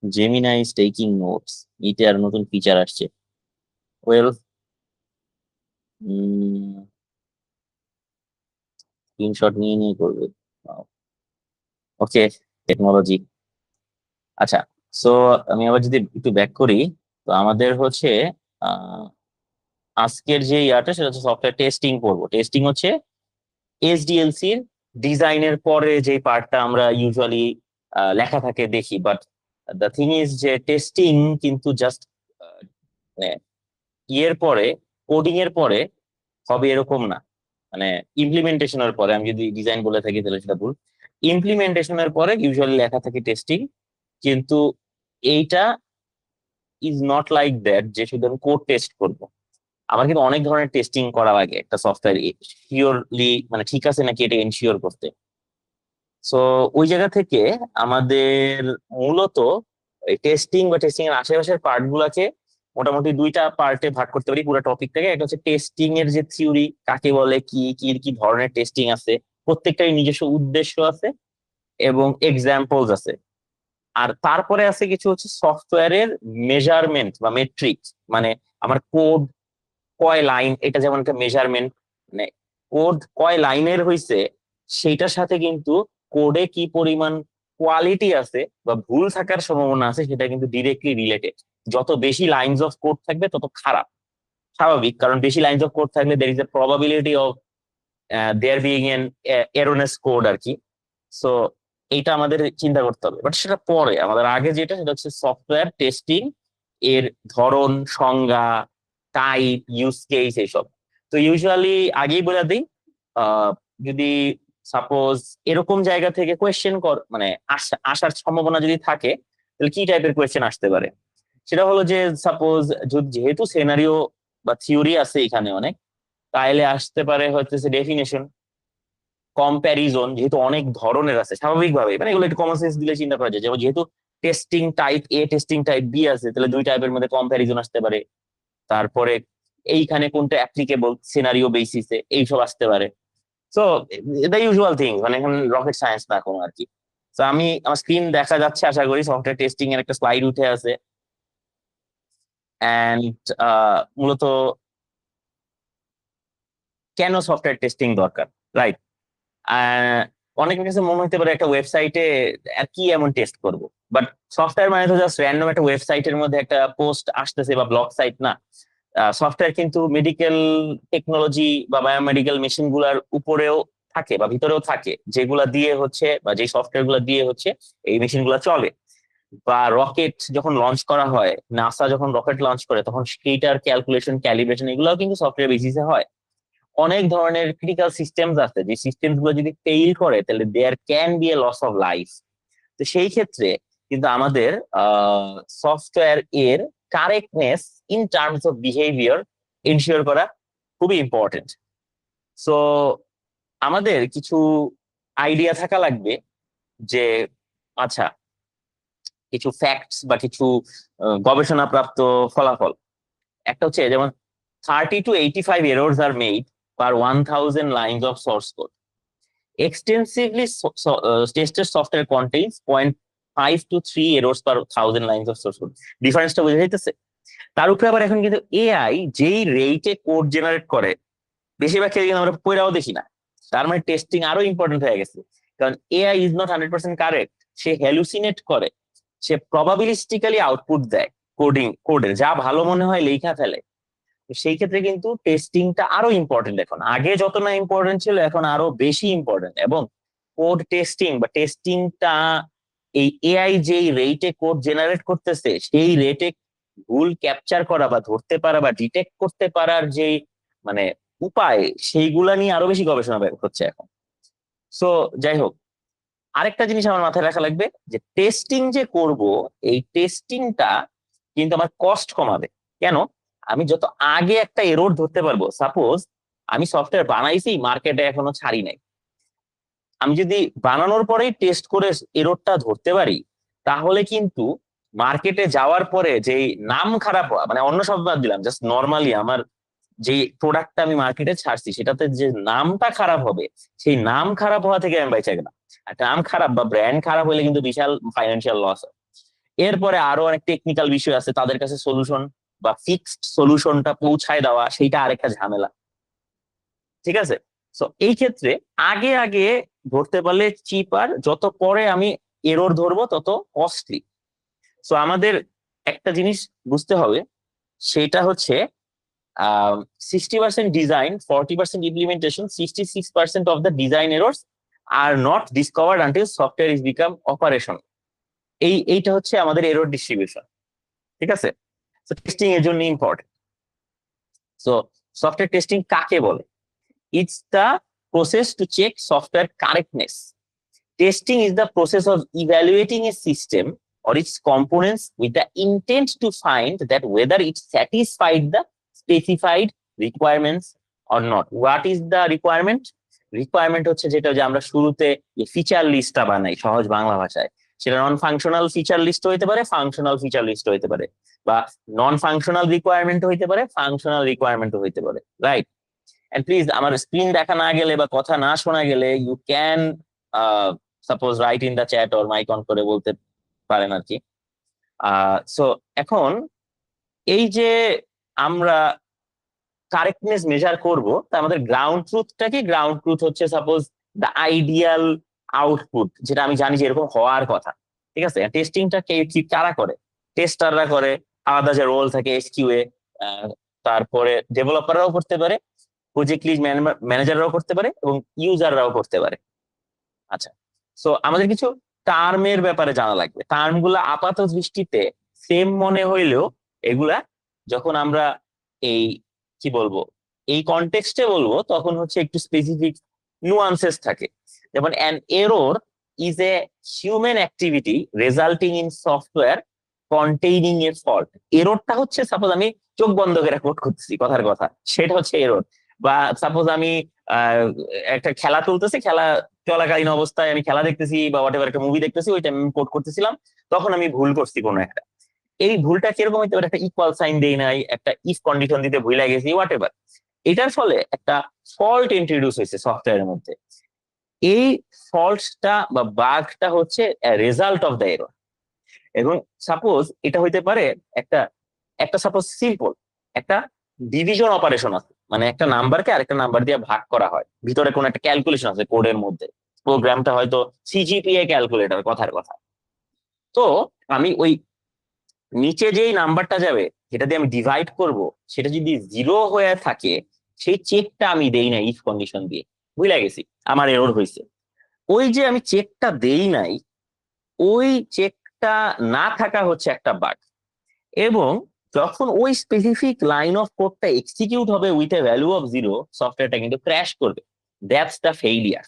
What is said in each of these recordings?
Gemini staking notes, এটার নতুন feature আসছে। ওয়েল, স্ক্রিনশট নিয়ে নিয়ে করবে। ওকে, টেকনোলজি। আচ্ছা, সো আমি আবার যদি একটু ব্যাক করি, তো আমাদের হচ্ছে আহ, আজকের যে ইয়াটা সেটা হচ্ছে সফটওয়্যার টেস্টিং করবো। টেস্টিং হচ্ছে এসডিএলসি এর ডিজাইনের পরে যে পার্টটা আমরা ইউজুয়ালি লেখা থাকে দেখি, বাট দ্য থিং ইজ যে টেস্টিং কিন্তু জাস্ট ইয়ের পরে, কোডিং এর পরে হবে এরকম না। মানে ইমপ্লিমেন্টেশনের পরে, আমি যদি ডিজাইন বলে থাকি তাহলে সেটা ভুল। ইমপ্লিমেন্টেশনের পরে ইউজুয়ালি লেখা থাকে টেস্টিং, কিন্তু এইটা ইজ নট লাইক দ্যাট যে শুধু আমি কোড টেস্ট করবো। আমার কিন্তু অনেক ধরনের টেস্টিং করা লাগে একটা সফটওয়্যার শিওরলি, মানে ঠিক আছে নাকি এটা এনশিওর করতে। সো ওই জায়গা থেকে আমাদের মূলত এই টেস্টিং বা টেস্টিং এর আশেপাশের পার্ট গুলাকে মোটামুটি দুইটা পার্টে ভাগ করতে পারি পুরো টপিকটাকে। একটা হচ্ছে টেস্টিং এর যে থিওরি, কাকে বলে, কি কি কি ধরনের টেস্টিং আছে, প্রত্যেকটারই নিজস্ব উদ্দেশ্য আছে এবং এক্সাম্পলস আছে। আর তারপরে আছে কিছু হচ্ছে সফটওয়্যারের মেজারমেন্ট বা মেট্রিক্স, মানে আমার কোড কয় লাইন, এটা যেমন একটা মেজারমেন্ট। মানে কোড কয় লাইনের হয়েছে সেইটার সাথে কিন্তু কোডে কি পরিমাণ কোয়ালিটি আছে বা ভুল থাকার সম্ভাবনা আছে সেটা কিন্তু ডিরেক্টলি রিলেটেড। যত বেশি লাইনস অফ কোড থাকবে তত খারাপ, স্বাভাবিক, কারণ বেশি লাইনস অফ কোড থাকলে there is a probability of there being an erroneous code আর কি। সো এইটা আমাদের চিন্তা করতে হবে, বাট সেটা পরে। আমাদের আগে যেটা সেটা হচ্ছে সফটওয়্যার টেস্টিং এর ধরন, সংজ্ঞা, টাইপ, ইউজ কেস এইসব। তো ইউজুয়ালি আগেই বলে দিই, আহ, যদি সাপোজ এরকম জায়গা থেকে কোয়েশ্চেন মানে আসার সম্ভাবনা যদি থাকে, তাহলে কি টাইপের কোয়েশ্চেন আসতে পারে? সেটা হলো যে সাপোজ যেহেতু সিনারিও বা থিওরি আছে এখানে অনেক, তাইলে আসতে পারে হচ্ছে ডেফিনেশন, কম্প্যারিজন, যেহেতু অনেক ধরনের আছে স্বাভাবিকভাবে, মানে এগুলো একটু কমন সেন্স দিলে চিন্তা করা যায়। যেমন যেহেতু টেস্টিং টাইপ এ টেস্টিং টাইপ বি আছে, তাহলে দুই টাইপের মধ্যে কম্প্যারিজন আসতে পারে। তারপরে এইখানে কোনটা অ্যাপ্লিকেবল সিনারিও বেসিসে এইসব আসতে পারে। সো দ্য ইউজুয়াল থিং, মানে এখন রকেট সায়েন্স না কোনো আর কি। তো আমি, আমার স্ক্রিন দেখা যাচ্ছে আশা করি, সফটওয়্যার টেস্টিং এর একটা স্লাইড উঠে আছে। অ্যান্ড মূলত কেন সফটওয়্যার টেস্টিং দরকার, রাইট? অনেকের কাছে মনে হতে পারে একটা ওয়েবসাইটে আর কি এমন টেস্ট করব, বাট সফটওয়্যার মানে তো জাস্ট র্যান্ডম একটা ওয়েবসাইটের মধ্যে একটা পোস্ট আসতেছে বা ব্লগ সাইট না। সফটওয়্যার কিন্তু মেডিকেল টেকনোলজি বা বায়োমেডিক্যাল মেশিন গুলার উপরেও থাকে বা ভিতরেও থাকে, যেগুলা দিয়ে হচ্ছে বা যে সফটওয়্যার গুলা দিয়ে হচ্ছে এই মেশিন গুলা চলে। বা রকেট যখন লঞ্চ করা হয়, নাসা যখন রকেট লঞ্চ করে, তখন সেইটার ক্যালকুলেশন, ক্যালিব্রেশন এগুলোও কিন্তু সফটওয়্যার বেসিসে হয়। অনেক ধরনের ক্রিটিক্যাল সিস্টেমস আছে, যে সিস্টেম গুলো যদি ফেইল করে তাহলে there can be a loss of life. তো সেই ক্ষেত্রে কিন্তু আমাদের সফটওয়্যার এর correctness in terms of behaviour ensure করা খুবই ইম্পর্টেন্ট। সো আমাদের কিছু আইডিয়া থাকা লাগবে যে, আচ্ছা, কিছু ফ্যাক্টস বা কিছু গবেষণাপ্রাপ্ত ফলাফল। একটা হচ্ছে যেমন 30 to 85 errors are made per 1000 lines of source code. Extensively tested software contains 0.5 to 3 errors per 1000 lines of source code. ডিফারেন্সটা বুঝে যাইতেছে? তার উপরে আবার এখন কিন্তু এআই যেই রেটে কোড জেনারেট করে, বেশিরভাগ ক্ষেত্রে কিন্তু আমরা পড়াও দেখি না। তার মানে টেস্টিং আরো ইম্পর্টেন্ট হয়ে গেছে। কারণ AI is not 100% correct, say hallucinate করে, সে প্রবাবিলিস্টিক্যালি আউটপুট দেয়। কোডের যা ভালো মনে হয় লেখা ফেলে। তো সেই ক্ষেত্রে কিন্তু টেস্টিংটা আরো ইম্পর্টেন্ট, এখন আগে যত না ইম্পর্টেন্ট ছিল এখন আরো বেশি ইম্পর্টেন্ট। এবং কোড টেস্টিং বা টেস্টিংটা, এই এআই যেই রেটে কোড জেনারেট করতেছে সেই রেটে ভুল ক্যাপচার করা বা ধরতে পারা বা ডিটেক্ট করতে পারার যে মানে উপায়, সেইগুলা নিয়ে আরো বেশি গবেষণা হচ্ছে এখন। সো যাই হোক, আরেকটা জিনিস আমার মাথায় রাখা লাগবে যে টেস্টিং যে করব, এই টেস্টিংটা কিন্তু আমার কস্ট কমাবে। কেন? আমি যত আগে একটা এরর ধরতে পারবো, সাপোজ আমি সফটওয়্যার বানাইছি, মার্কেটে এখনো ছাড়ি নাই, আমি যদি বানানোর পরেই টেস্ট করে এররটা ধরতে পারি, তাহলে কিন্তু মার্কেটে যাওয়ার পরে যে নাম খারাপ হওয়া, মানে অন্য সব বাদ দিলাম, জাস্ট নর্মালি আমার যে প্রোডাক্টটা আমি মার্কেটে ছাড়ছি সেটাতে যে নামটা খারাপ হবে, সেই নাম খারাপ হওয়া থেকে আমি বাইচা গেলাম। একটা নাম খারাপ বা ব্র্যান্ড খারাপ হলে কিন্তু বিশাল ফাইন্যান্সিয়াল লস হয়। এরপরে আরো অনেক টেকনিক্যাল বিষয় আছে, তাদের কাছে সলিউশন বা ফিক্সড সলিউশনটা পৌঁছায় দেওয়া সেইটা আরেকটা ঝামেলা। ঠিক আছে, সো এই ক্ষেত্রে আগে আগে ধরতে পারলে চিপার, যত পরে আমি এরর ধরবো তত কস্টলি। সো আমাদের একটা জিনিস বুঝতে হবে, সেটা হচ্ছে 60% design, 40% implementation, 66% of the design errors are not discovered until software is become operation. এইটা হচ্ছে আমাদের এরর ডিস্ট্রিবিউশন। ঠিক আছে, তো টেস্টিং এর জন্য ইম্পর্টেন্ট। সো সফটওয়্যার টেস্টিং কাকে বলে? It's the process to check software correctness. Testing is the process of evaluating a system or its components with the intent to find that whether it satisfied the specified requirements or not. What is the requirement? Requirement হচ্ছে যেটা যে আমরা শুরুতে feature লিস্টটা বানাই সহজ বাংলা ভাষায়, সেটা নন ফাংশনাল ফিচার লিস্ট হইতে পারে, ফাংশনাল ফিচার লিস্ট হইতে পারে, বা নন ফাংশনাল রিকোয়ারমেন্ট হইতে পারে, ফাংশনাল রিকোয়ারমেন্ট হইতে পারে, রাইট? এন্ড প্লিজ আমার স্ক্রিন দেখা না গেলে বা কথা না শোনা গেলে you can suppose write in the chat or mic on করে বলতে পারেন আর কি। সো এখন এই যে আমরা কারেক্টনেস মেজার করব, তা আমাদের গ্রাউন্ড ট্রুথটা কি? গ্রাউন্ড ট্রুথ হচ্ছে সাপোজ দ্য আইডিয়াল আউটপুট, যেটা আমি জানি যে এরকম হওয়ার কথা। ঠিক আছে, টেস্টিংটা কে কি কারা করে? টেস্টাররা করে, আলাদা যে রোল থাকে এসকিউএ, তারপরে ডেভেলপাররাও করতে পারে, প্রজেক্ট লিড ম্যানেজাররাও করতে পারে, এবং ইউজাররাও করতে পারে। আচ্ছা, সো আমাদের কিছু টার্মের ব্যাপারে জানা লাগবে। টার্ম গুলা আপাত দৃষ্টিতে সেম মনে হইলেও এগুলা যখন আমরা এই কি বলবো এই কনটেক্সটে বলবো তখন হচ্ছে একটু স্পেসিফিক নুয়ান্সেস থাকে। যেমন an error is a human activity resulting in software containing a fault. এররটা হচ্ছে সাপোজ আমি চোখ বন্ধ করে কোড করতেছি কথার কথা, সেটা হচ্ছে এরর। বা সাপোজ আমি একটা খেলা চলতেছে, খেলা চলাকালীন অবস্থায় আমি খেলা দেখতেছি বা হোয়াট এভার একটা মুভি দেখতেছি, ওই টাইম আমি কোড করতেছিলাম, তখন আমি ভুল করছি কোনো একটা। এই ভুলটা কিরকম হইতে পারে? একটা ইকুয়াল সাইন দেই নাই, একটা ইফ কন্ডিশন দিতে ভুলে গেছি, হোয়াট এভার। এটার ফলে একটা ফল্ট ইন্ট্রোডিউস হয়েছে সফটওয়্যারের মধ্যে। এই ফল্টটা বা বাগটা হচ্ছে রেজাল্ট অফ দ্য এরর। এবং সাপোজ এটা হইতে পারে একটা একটা সাপোজ সিম্পল একটা ডিভিশন অপারেশন আছে, মানে একটা নাম্বারকে আরেকটা নাম্বার দিয়ে ভাগ করা হয়, ভিতরে কোন একটা ক্যালকুলেশন আছে কোডের মধ্যে, প্রোগ্রামটা হয়তো সিজিপিএ ক্যালকুলেটর কথার কথা। তো আমি ওই নিচে যেই নাম্বারটা যাবে যেটা দিয়ে আমি ডিভাইড করব, সেটা যদি 0 হয়ে থাকে, সেই চেকটা আমি দেই না ইফ কন্ডিশন দিয়ে, বুঝলা গেছি, আমার এরর হয়েছে। ওই যে আমি চেকটা দেই নাই, ওই চেকটা না থাকা হচ্ছে একটা বাগ। এবং যখন ওই স্পেসিফিক লাইন অফ কোডটা এক্সিকিউট হবে উইথ এ ভ্যালু অফ 0, সফটওয়্যারটা কিন্তু ক্র্যাশ করবে। That's the failure.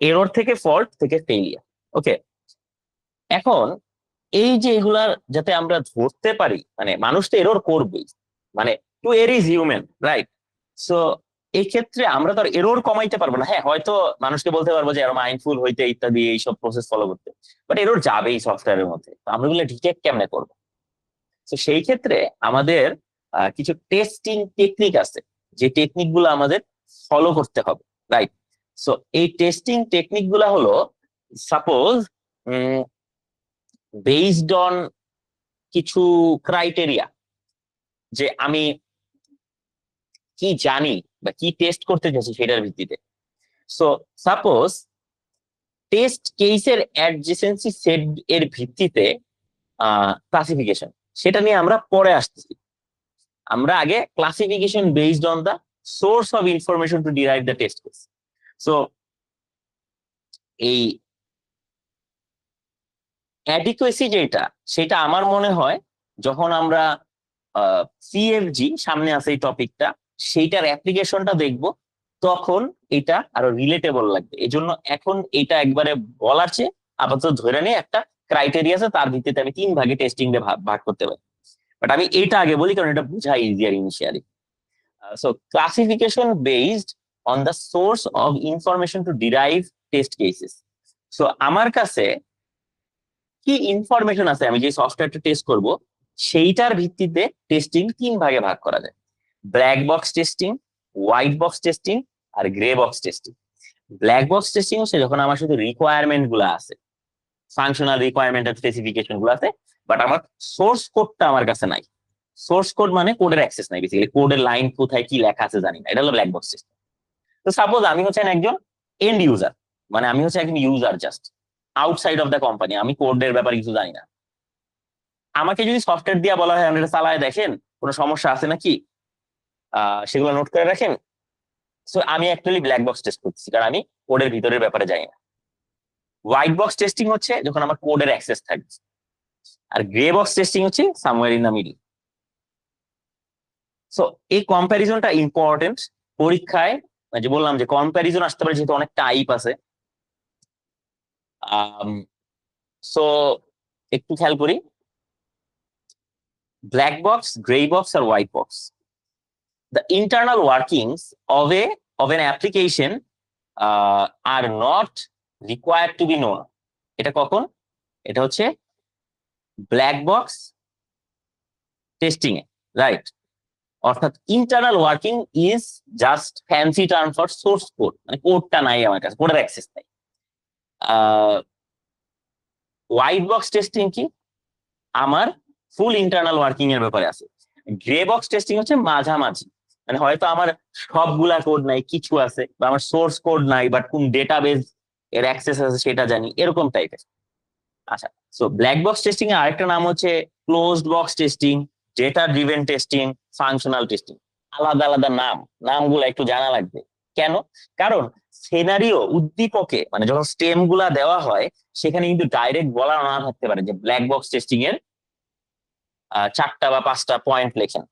এরর থেকে ফল্ট থেকে ফেইলিয়ার। ওকে, এখন এই যে এগুলার যাতে আমরা ধরতে পারি, মানে মানুষ তো এরর করবেই, মানে টু এর ইজ হিউম্যান, রাইট? সো এই ক্ষেত্রে আমরা তো আর এরর কমাইতে পারবো না। হ্যাঁ, হয়তো মানুষকে বলতে পারবো যে আরো মাইন্ডফুল হইতে ইত্যাদি এইসব প্রসেস ফলো করতে, বাট এরর যাবেই সফটওয়্যারের মধ্যে, তো আমরা এগুলো ডিটেক্ট কেমনে করবো? তো সেই ক্ষেত্রে আমাদের কিছু টেস্টিং টেকনিক আছে, যে টেকনিক গুলো আমাদের ফলো করতে হবে, রাইট? সো এই টেস্টিং টেকনিক গুলা হলো সাপোজ বেসড অন কিছু ক্রাইটেরিয়া, যে আমি কি জানি বা কি টেস্ট করতে চাইছি সেটার ভিত্তিতে। সো সাপোজ টেস্ট কেসের অ্যাডজেসেন্সি সেট এর ভিত্তিতে ক্লাসিফিকেশন, সেটা নিয়ে আমরা পরে আসতেছি। আমরা আগে classification based on the source of information to derive the test case. So এই অ্যাডিকুয়েসি যেটা, সেটা আমার মনে হয় যখন আমরা সিএফজি সামনে আছে এই টপিকটা, সেইটার অ্যাপ্লিকেশনটা দেখব, তখন এটা আরো রিলেটেবল লাগবে। এই জন্য এখন এটা একবারে বলার চেয়ে আপাতত ধরে নিয়ে একটা ক্রাইটেরিয়া আছে, তার ভিত্তিতে আমি 3 ভাগে টেস্টিং এ ভাগ করতে পারি। বাট আমি এটা আগে বলি কারণ এটা বোঝা easier initially. So classification based on the source of information to derive test cases. So আমার কাছে কি ইনফরমেশন আছে আমি যে সফটওয়্যারটা টেস্ট করব, সেইটার ভিত্তিতে টেস্টিং 3 ভাগে ভাগ করা যায়: black box testing, white box testing, আর grey box testing. Black box testing হচ্ছে যখন আমার শুধু রিকোয়ারমেন্ট গুলো আছে, ফাংশনাল রিকোয়ারমেন্ট এন্ড স্পেসিফিকেশন গুলো আছে, বাট আমার সোর্স কোডটা আমার কাছে নাই। সোর্স কোড মানে কোডের অ্যাক্সেস নাই, বেসিক্যালি কোডের লাইন কোথায় কি লেখা আছে জানি না, এটা হলো ব্ল্যাক বক্স সিস্টেম। তো সাপোজ আমি হচ্ছেন একজন এন্ড ইউজার, মানে আমি হচ্ছে একজন user just outside of the company, আমি কোডের ব্যাপারে কিছু জানি না। আমাকে যদি সফটওয়্যার দিয়ে বলা হয় আপনি এটা চালায় দেখেন কোনো সমস্যা আছে নাকি, সেগুলো নোট করে রাখেন। সো আমি অ্যাকচুয়ালি ব্ল্যাক বক্স টেস্ট করতেছি, কারণ আমি কোডের ভিতরের ব্যাপারে জানি না। হোয়াইট বক্স টেস্টিং হচ্ছে যখন আমার কোডের অ্যাক্সেস থাকবে, আর গ্রে বক্স টেস্টিং হচ্ছে somewhere in the middle. So এই কম্প্যারিজনটা ইম্পর্টেন্ট পরীক্ষায়, যে বললাম যে কম্প্যারিজন আসতে পারে যেহেতু অনেক টাইপ আছে। সো একটু খেয়াল করি, ব্ল্যাক বক্স, গ্রে বক্স আর white box. The internal workings of an application are not required to be known. এটা কখন? এটা হচ্ছে ব্ল্যাক বক্স টেস্টিং এ, রাইট? অর্থাৎ internal working is just fancy term for source code, মানে কোডটা নাই আমার কাছে, কোডের অ্যাক্সেস নাই। হোয়াইট বক্স টেস্টিং কি? আমার ফুল ইন্টারনাল ওয়ার্কিং এর ব্যাপারে আছে। গ্রে বক্স টেস্টিং হচ্ছে মাঝামাঝি, মানে হয়তো আমার সবগুলা কোড নাই, কিছু আছে, বা আমার সোর্স কোড নাই বাট কোন ডেটাবেস এর অ্যাক্সেস আছে সেটা জানি, এরকম টাইপের। আচ্ছা, সো ব্ল্যাক বক্স টেস্টিং এর আরেকটা নাম হচ্ছে closed box testing, data driven testing, functional testing. আলাদা আলাদা নামগুলো একটু জানা লাগবে। কেন? কারণ সিনারিও উদ্দীপকে, মানে যখন স্টেম গুলা দেওয়া হয় সেখানে কিন্তু ডাইরেক্ট বলা না থাকতে পারে যে ব্ল্যাক বক্স টেস্টিং এর 4টা বা 5টা পয়েন্ট লেখেন।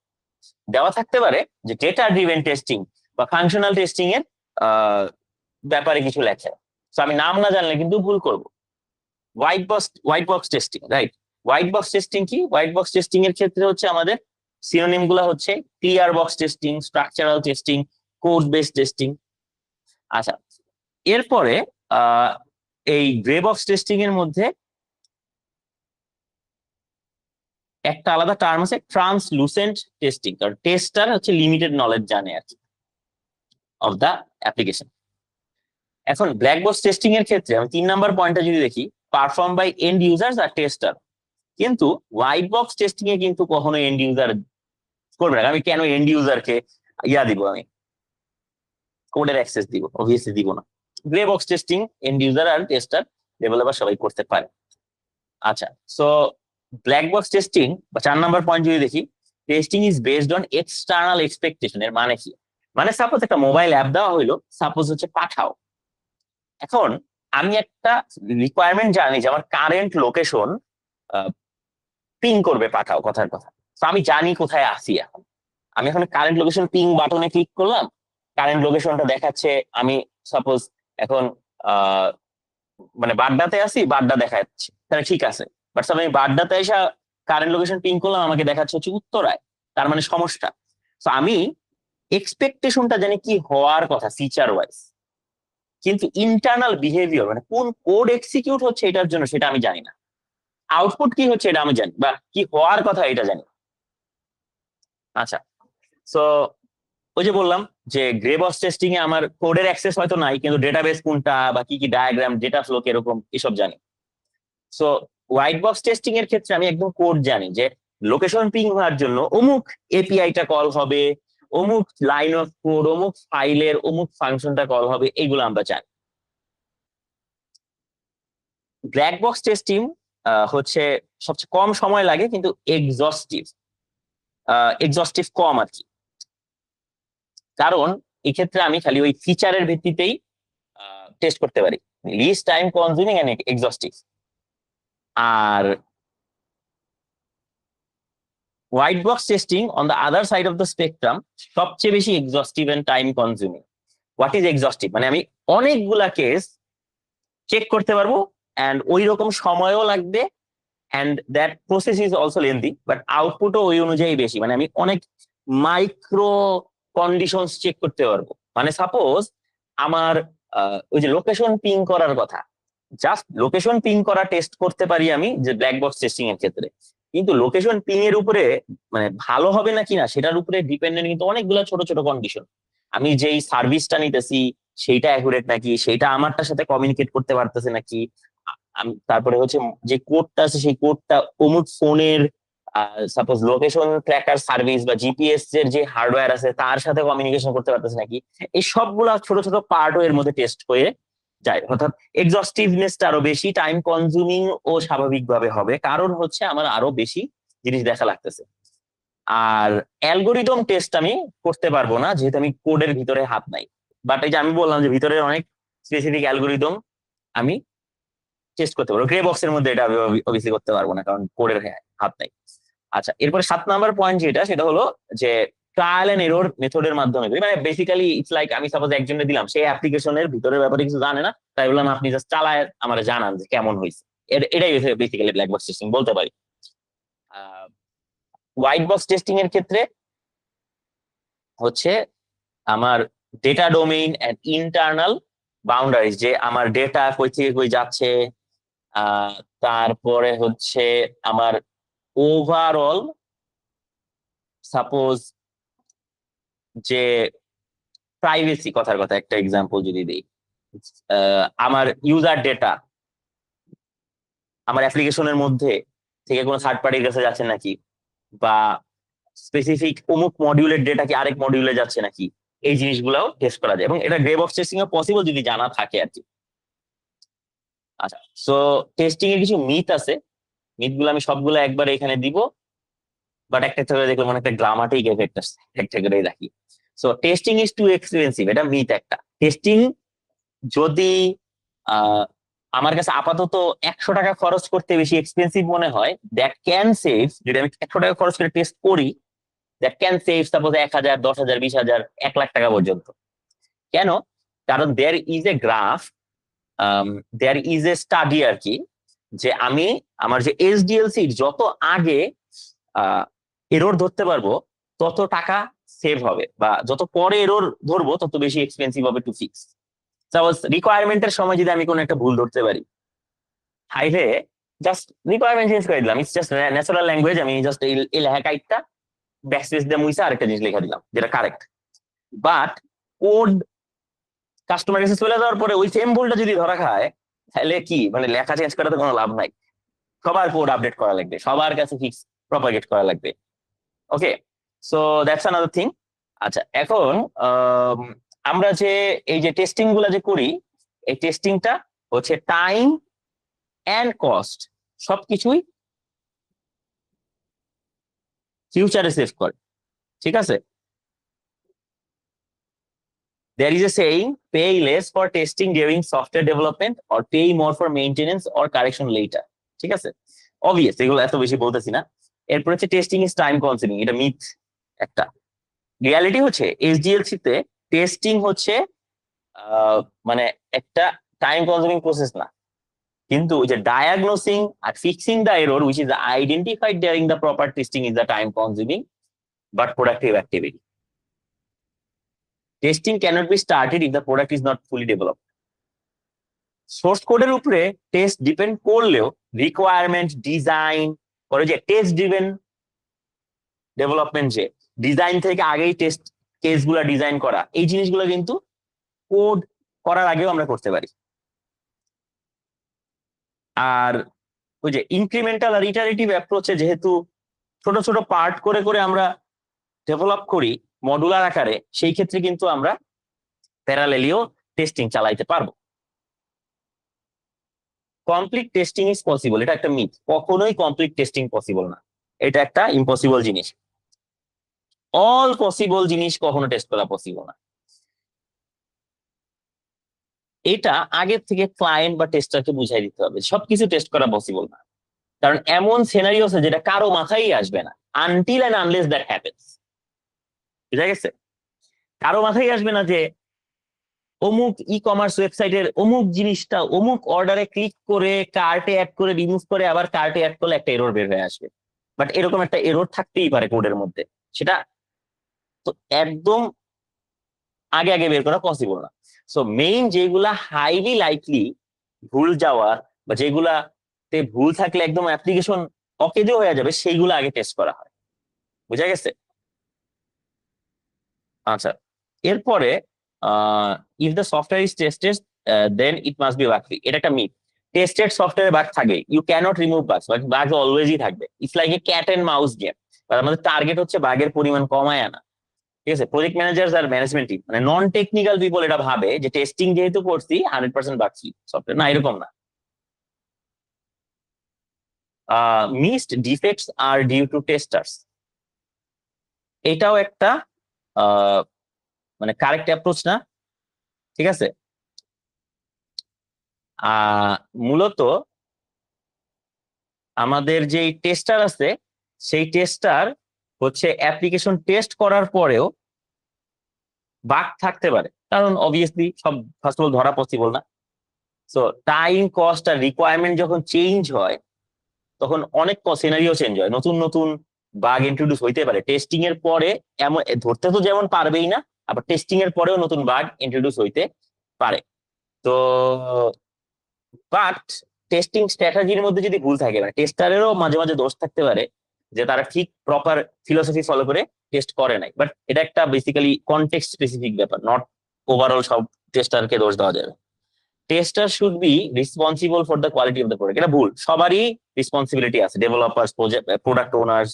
দেওয়া থাকতে পারে যে ডেটা ড্রিভেন টেস্টিং বা ফাংশনাল টেস্টিং এর ব্যাপারে কিছু লেখেন। তো আমি নাম না জানলে কিন্তু ভুল করব। White box testing, right? White box testing কি? হোয়াইট বক্স টেস্টিং এর ক্ষেত্রে হচ্ছে আমাদের সিনোনিম গুলা হচ্ছে clear box testing, structural testing, code based testing. আচ্ছা, এরপরে এই গ্রে বক্স টেস্টিং এর মধ্যে একটা আলাদা টার্ম আছে ট্রান্সলুসেন্ট টেস্টিং, কারণ টেস্টার হচ্ছে লিমিটেড নলেজ জানে আর কি অফ দা অ্যাপ্লিকেশন। এখন ব্ল্যাক বক্স টেস্টিং এর ক্ষেত্রে আমি 3 নাম্বার পয়েন্টটা যদি দেখি, পারফর্ম বাই এন্ড ইউজার্স আর টেস্টার। কিন্তু হোয়াইট বক্স টেস্টিং এ কিন্তু কখনো এন্ড ইউজার করবে না। আমি কেন এন্ড ইউজারকে দিব, আমি কোডের অ্যাক্সেস দিব? অবভিয়াসলি দিব না। Grey box testing end user আর টেস্টার, ডেভেলপার সবাই করতে পারে। আচ্ছা, সো ব্ল্যাক বক্স টেস্টিং বা 4 নাম্বার পয়েন্ট যদি দেখি, testing is based on external expectation. এর মানে কি? মানে সাপোজ একটা মোবাইল অ্যাপ দেওয়া হইলো, সাপোজ হচ্ছে পাঠাও। এখন আমি একটা রিকোয়ারমেন্ট জানি যে আমার কারেন্ট লোকেশন পিং করবে পাঠাও, কথার কথা। তো আমি জানি কোথায় আছি। এখন আমি কারেন্ট লোকেশন পিং বাটনে ক্লিক করলাম, কারেন্ট লোকেশনটা দেখাচ্ছে আমি সাপোজ এখন মানে বাড্ডাতে আছি, বাড্ডা দেখা যাচ্ছে, তাহলে ঠিক আছে। বাট আমি বাড্ডাতে এসে কারেন্ট লোকেশন পিং করলাম, আমাকে দেখাচ্ছে হচ্ছে উত্তরায়, তার মানে সমস্যা। তো আমি এক্সপেকটেশনটা জানি কি হওয়ার কথা ফিচার ওয়াইজ, কিন্তু ইন্টারনাল বিহেভিয়ার মানে কোন কোড এক্সিকিউট হচ্ছে এটার জন্য সেটা আমি জানি না। আউটপুট কি হচ্ছে এটা আমি জানি, বা কি হওয়ার কথা এটা জানি। আচ্ছা, সো ওই যে বললাম যে গ্রে বক্স টেস্টিং এ আমার কোডের অ্যাক্সেস হয়তো নাই, কিন্তু ডেটাবেস কোনটা বা কি কি ডায়াগ্রাম, ডেটা ফ্লো কিরকম, এসব জানি। সো হোয়াইট বক্স টেস্টিং এর ক্ষেত্রে আমি একদম কোড জানি যে লোকেশন পিং হওয়ার জন্য অমুক এপিআইটা কল হবে, অমুক লাইন অফ কোড, অমুক ফাইলের অমুক ফাংশনটা কল হবে, এইগুলো আমরা জানি। ব্ল্যাক বক্স টেস্টিং হচ্ছে সবচেয়ে কম সময় লাগে, কিন্তু এক্সস্টিভ কম আর কি। কারণ এক্ষেত্রে আমি খালি ওই ফিচারের ভিত্তিতেই টেস্ট করতে পারি, least time consuming and exhaustive. আর white box testing on the other side of the spectrum সবচেয়ে বেশি exhaustive and time consuming. What is exhaustive? মানে আমি অনেকগুলা কেস চেক করতে পারবো এন্ড ওই রকম সময়ও লাগবে, and that process is also lengthy, but আউটপুটও ওই অনুযায়ী বেশি। মানে আমি অনেক মাইক্রো কন্ডিশনস চেক করতে পারবো। মানে সাপোজ আমার ওই যে লোকেশন পিং করার কথা, জাস্ট লোকেশন পিং করা টেস্ট করতে পারি আমি যে ব্ল্যাক বক্স টেস্টিং এর ক্ষেত্রে, কিন্তু লোকেশন পিং এর উপরে মানে ভালো হবে নাকি না সেটার উপরে ডিপেন্ডেন্ট কিন্তু অনেকগুলো ছোট ছোট কন্ডিশন। আমি যেই সার্ভিসটা নিতেছি সেইটা অ্যাকুরেট নাকি, সেইটা আমারটার সাথে কমিউনিকেট করতে পারতেছে নাকি, তারপরে হচ্ছে যে কোডটা আছে সেই কোডটা অমুক ফোনের সাপোজ লোকেশন ট্র্যাকার সার্ভিস বা জিপিএস এর যে হার্ডওয়্যার আছে তার সাথে কমিউনিকেশন করতে পারতেছে নাকি, এই সবগুলা ছোট ছোট পার্টও এর মধ্যে টেস্ট হয়ে যায়। অর্থাৎ এক্সস্টিভনেসটা আরো বেশি, টাইম কনজিউমিং ও স্বাভাবিকভাবে হবে, কারণ হচ্ছে আমার আরো বেশি জিনিস দেখা লাগতেছে। আর অ্যালগোরিদম টেস্ট আমি করতে পারবো না যেহেতু আমি কোডের ভিতরে হাত নাই। বাট এই যে আমি বললাম যে ভিতরে অনেক স্পেসিফিক অ্যালগোরিদম আমি টেস্ট করতে পারবো, গ্রে বক্সের মধ্যে এটা আমি অবভিয়াসলি করতে পারবো না কারণ কোডের হাত নাই। আচ্ছা, এরপরে 7 নাম্বার পয়েন্ট যেটা সেটা হলো যে ট্রায়াল এন্ড এরর মেথডের মাধ্যমে করি। মানে বেসিক্যালি ইটস লাইক আমি সাপোজ একজনের দিলাম, সেই অ্যাপ্লিকেশনের ভিতরের ব্যাপারে কিছু জানে না, তাই বললাম আপনি জাস্ট চালায় আমার জানান যে কেমন হয়েছে। এটাই বেসিক্যালি ব্ল্যাক বক্স টেস্টিং বলতে পারি। হোয়াইট বক্স টেস্টিং এর ক্ষেত্রে হচ্ছে আমার data domain and internal boundaries, যে আমার ডেটা কই থেকে কই যাচ্ছে, তারপরে হচ্ছে আমার ওভারঅল সাপোজ যে প্রাইভেসি, কথার কথা একটা এক্সাম্পল যদি দিই, আমার ইউজার ডেটা আমার অ্যাপ্লিকেশনের মধ্যে থেকে কোনো থার্ড পার্টির কাছে যাচ্ছে নাকি, বা স্পেসিফিক অমুক মডিউলের ডেটা কি আরেক মডিউলে যাচ্ছে নাকি, এই জিনিসগুলোও টেস্ট করা যায় এবং এটা গ্রে বক্স টেস্টিং এ পসিবল যদি জানা থাকে আর কি। আচ্ছা, সো টেস্টিং এর কিছু মিথ আছে, মিথ গুলো আমি সবগুলো একবার এখানে দিব, বাট একটা করে দেখলাম অনেকটা গ্রামাটিক এফেক্ট আসছে, একটা করে রাখি। So testing is too expensive, এটা মিথ একটা। টেস্টিং যদি আমার কাছে আপাতত 100 টাকা খরচ করতে বেশি এক্সপেন্সিভ মনে হয়, দ্যাট ক্যান সেভ, যদি আমি 100 টাকা খরচ করে টেস্ট করি, দ্যাট ক্যান সেভ সাপোজ 1,000, 10,000, 20,000, 1,00,000 টাকা পর্যন্ত। কেন? কারণ there is a graph, there is a study আর কি, যে আমি আমার যে এসডিএলসির যত আগে এরর ধরতে পারবো তত টাকা সেভ হবে, বা যত পরে এরর ধরবো তত বেশি এক্সপেন্সিভ হবে টু ফিক্স। সাপোজ রিকোয়ারমেন্টের সময় যদি আমি কোনো একটা ভুল ধরতে পারি, হাইভে জাস্ট রিকোয়ারমেন্ট চেঞ্জ করে দিলাম, ইটস জাস্ট ন্যাচারাল ল্যাঙ্গুয়েজ, আমি জাস্ট এই লেখা কাইটটা ব্যাকস্পেস দিয়ে মুইসা আরেকটা জিনিস লিখে দিলাম যেটা কারেক্ট। বাট কোড কাস্টমার কাছে চলে যাওয়ার পরে ওই সেম ভুলটা যদি ধরা খায়, তাহলে কি মানে লেখা চেঞ্জ করাতে কোনো লাভ নাই, সবার কোড আপডেট করা লাগবে, সবার কাছে ফিক্স প্রপাগেট করা লাগবে। ওকে, সো দ্যাটস আনাদার থিং। আচ্ছা, এখন আমরা যে এই যে টেস্টিং গুলা যে করি, এই টেস্টিংটা হচ্ছে টাইম এন্ড কস্ট সবকিছুই ফিউচারে সেভ করে, ঠিক আছে? There is a saying, pay less for testing during software development or pay more for maintenance or correction later. ঠিক আছে, অবভিয়াস এগুলো এত বেশি বলতেছি না। এরপর হচ্ছে টেস্টিং ইজ টাইম কনজিউমিং, এটা মিথ একটা। রিয়ালিটি হচ্ছে এসডিএলসি তে টেস্টিং হচ্ছে মানে একটা টাইম কনজিউমিং প্রসেস না, কিন্তু ওই যে ডায়াগনোসিং আর fixing the error which is identified during the proper testing is the time consuming but productive activity. Testing cannot be started if the product is not fully developed. Source কোডের উপরে test depend করলেও requirement design করে যে test driven development, যে design থেকে আগেই test কেসগুলো design করা, এই জিনিসগুলো কিন্তু কোড করার আগেও আমরা করতে পারি। আর ওই যে ইনক্রিমেন্টাল আর ইটারেটিভ অ্যাপ্রোচে যেহেতু ছোট ছোট পার্ট করে করে আমরা ডেভেলপ করি মডুলার আকারে, সেই ক্ষেত্রে কিন্তু আমরা প্যারালেলিও টেস্টিং চালাইতে পারবো। কমপ্লিট টেস্টিং ইজ পসিবল, এটা একটা মিথ, কখনোই কমপ্লিট টেস্টিং পসিবল না, এটা একটা ইম্পসিবল জিনিস। অল পসিবল জিনিস কখনো টেস্ট করা পসিবল না, এটা আগের থেকে ক্লায়েন্ট বা টেস্টারকে বুঝাই দিতে হবে, সবকিছু টেস্ট করা পসিবল না। কারণ এমন সিনারিও আছে যেটা কারো মাথায় আসবে না, until and unless that happens. বুঝা গেছে? কারো মাথায় আসবে না যে অমুক ই কমার্স ওয়েবসাইটের অমুক জিনিসটা অমুক অর্ডারে ক্লিক করে কার্টে অ্যাড করে রিমুভ করে আবার কার্টে অ্যাড করলে একটা এরর বের হয়ে আসবে। বাট এরকম একটা এরর থাকতেই পারে কোডের মধ্যে, সেটা তো একদম আগে আগে বের করা পসিবল না। সো মেইন যেগুলা হাইলি লাইকলি ভুল যাওয়ার বা যেগুলাতে ভুল থাকলে একদম অ্যাপ্লিকেশন অকেজো হয়ে যাবে, সেইগুলো আগে টেস্ট করা হয়। বুঝা গেছে? আচ্ছা, এরপরে if the software is tested then it must be work free, এটা একটা মিথ। টেস্টেড সফটওয়্যারে বাগ থাকে, you cannot remove bugs, but bug অলওয়েজই থাকবে। It's like a cat and mouse game. আমাদের টার্গেট হচ্ছে বাগের পরিমাণ কমায় আনা, ঠিক আছে? প্রজেক্ট ম্যানেজার আর ম্যানেজমেন্ট টিম মানে নন টেকনিক্যাল পিপল এটা ভাবে যে টেস্টিং যেহেতু করছি 100% বাগ ফ্রি সফটওয়্যার, না এরকম না। মিসড ডিফেক্টস আর ডিউ টু টেস্টার্স, এটাও একটা মানে কারেক্ট অ্যাপ্রোচ না, ঠিক আছে? মূলত আমাদের যে টেস্টার আছে সেই টেস্টার হচ্ছে অ্যাপ্লিকেশন টেস্ট করার পরেও বাগ থাকতে পারে, কারণ অবভিয়াসলি সব ফার্স্ট অফ অল ধরা পসিবল না। সো টাইম, কস্ট আর রিকোয়ারমেন্ট যখন চেঞ্জ হয় তখন অনেক সিনারিও চেঞ্জ হয়, নতুন নতুন বাগ ইন্ট্রোডিউস হইতে পারে টেস্টিং এর পরে। এমন ধরতে তো যেমন পারবেই না, আবার টেস্টিং এর পরেও নতুন বাগ ইন্ট্রোডিউস হইতে পারে। তো বাট টেস্টিং স্ট্র্যাটেজির মধ্যে যদি ভুল থাকে, মানে টেস্টারেরও মাঝে মাঝে দোষ থাকতে পারে যে তারা ঠিক প্রপার ফিলোসফি ফলো করে টেস্ট করে নাই, বাট এটা একটা বেসিক্যালি কনটেক্সট স্পেসিফিক ব্যাপার, নট ওভারঅল সব টেস্টারকে দোষ দেওয়া যাবে। Tester should be responsible for the quality of the product, এটা ভুল। সবারই রেসপন্সিবিলিটি আছে, ডেভেলপার্স, প্রোডাক্ট ওনার্স,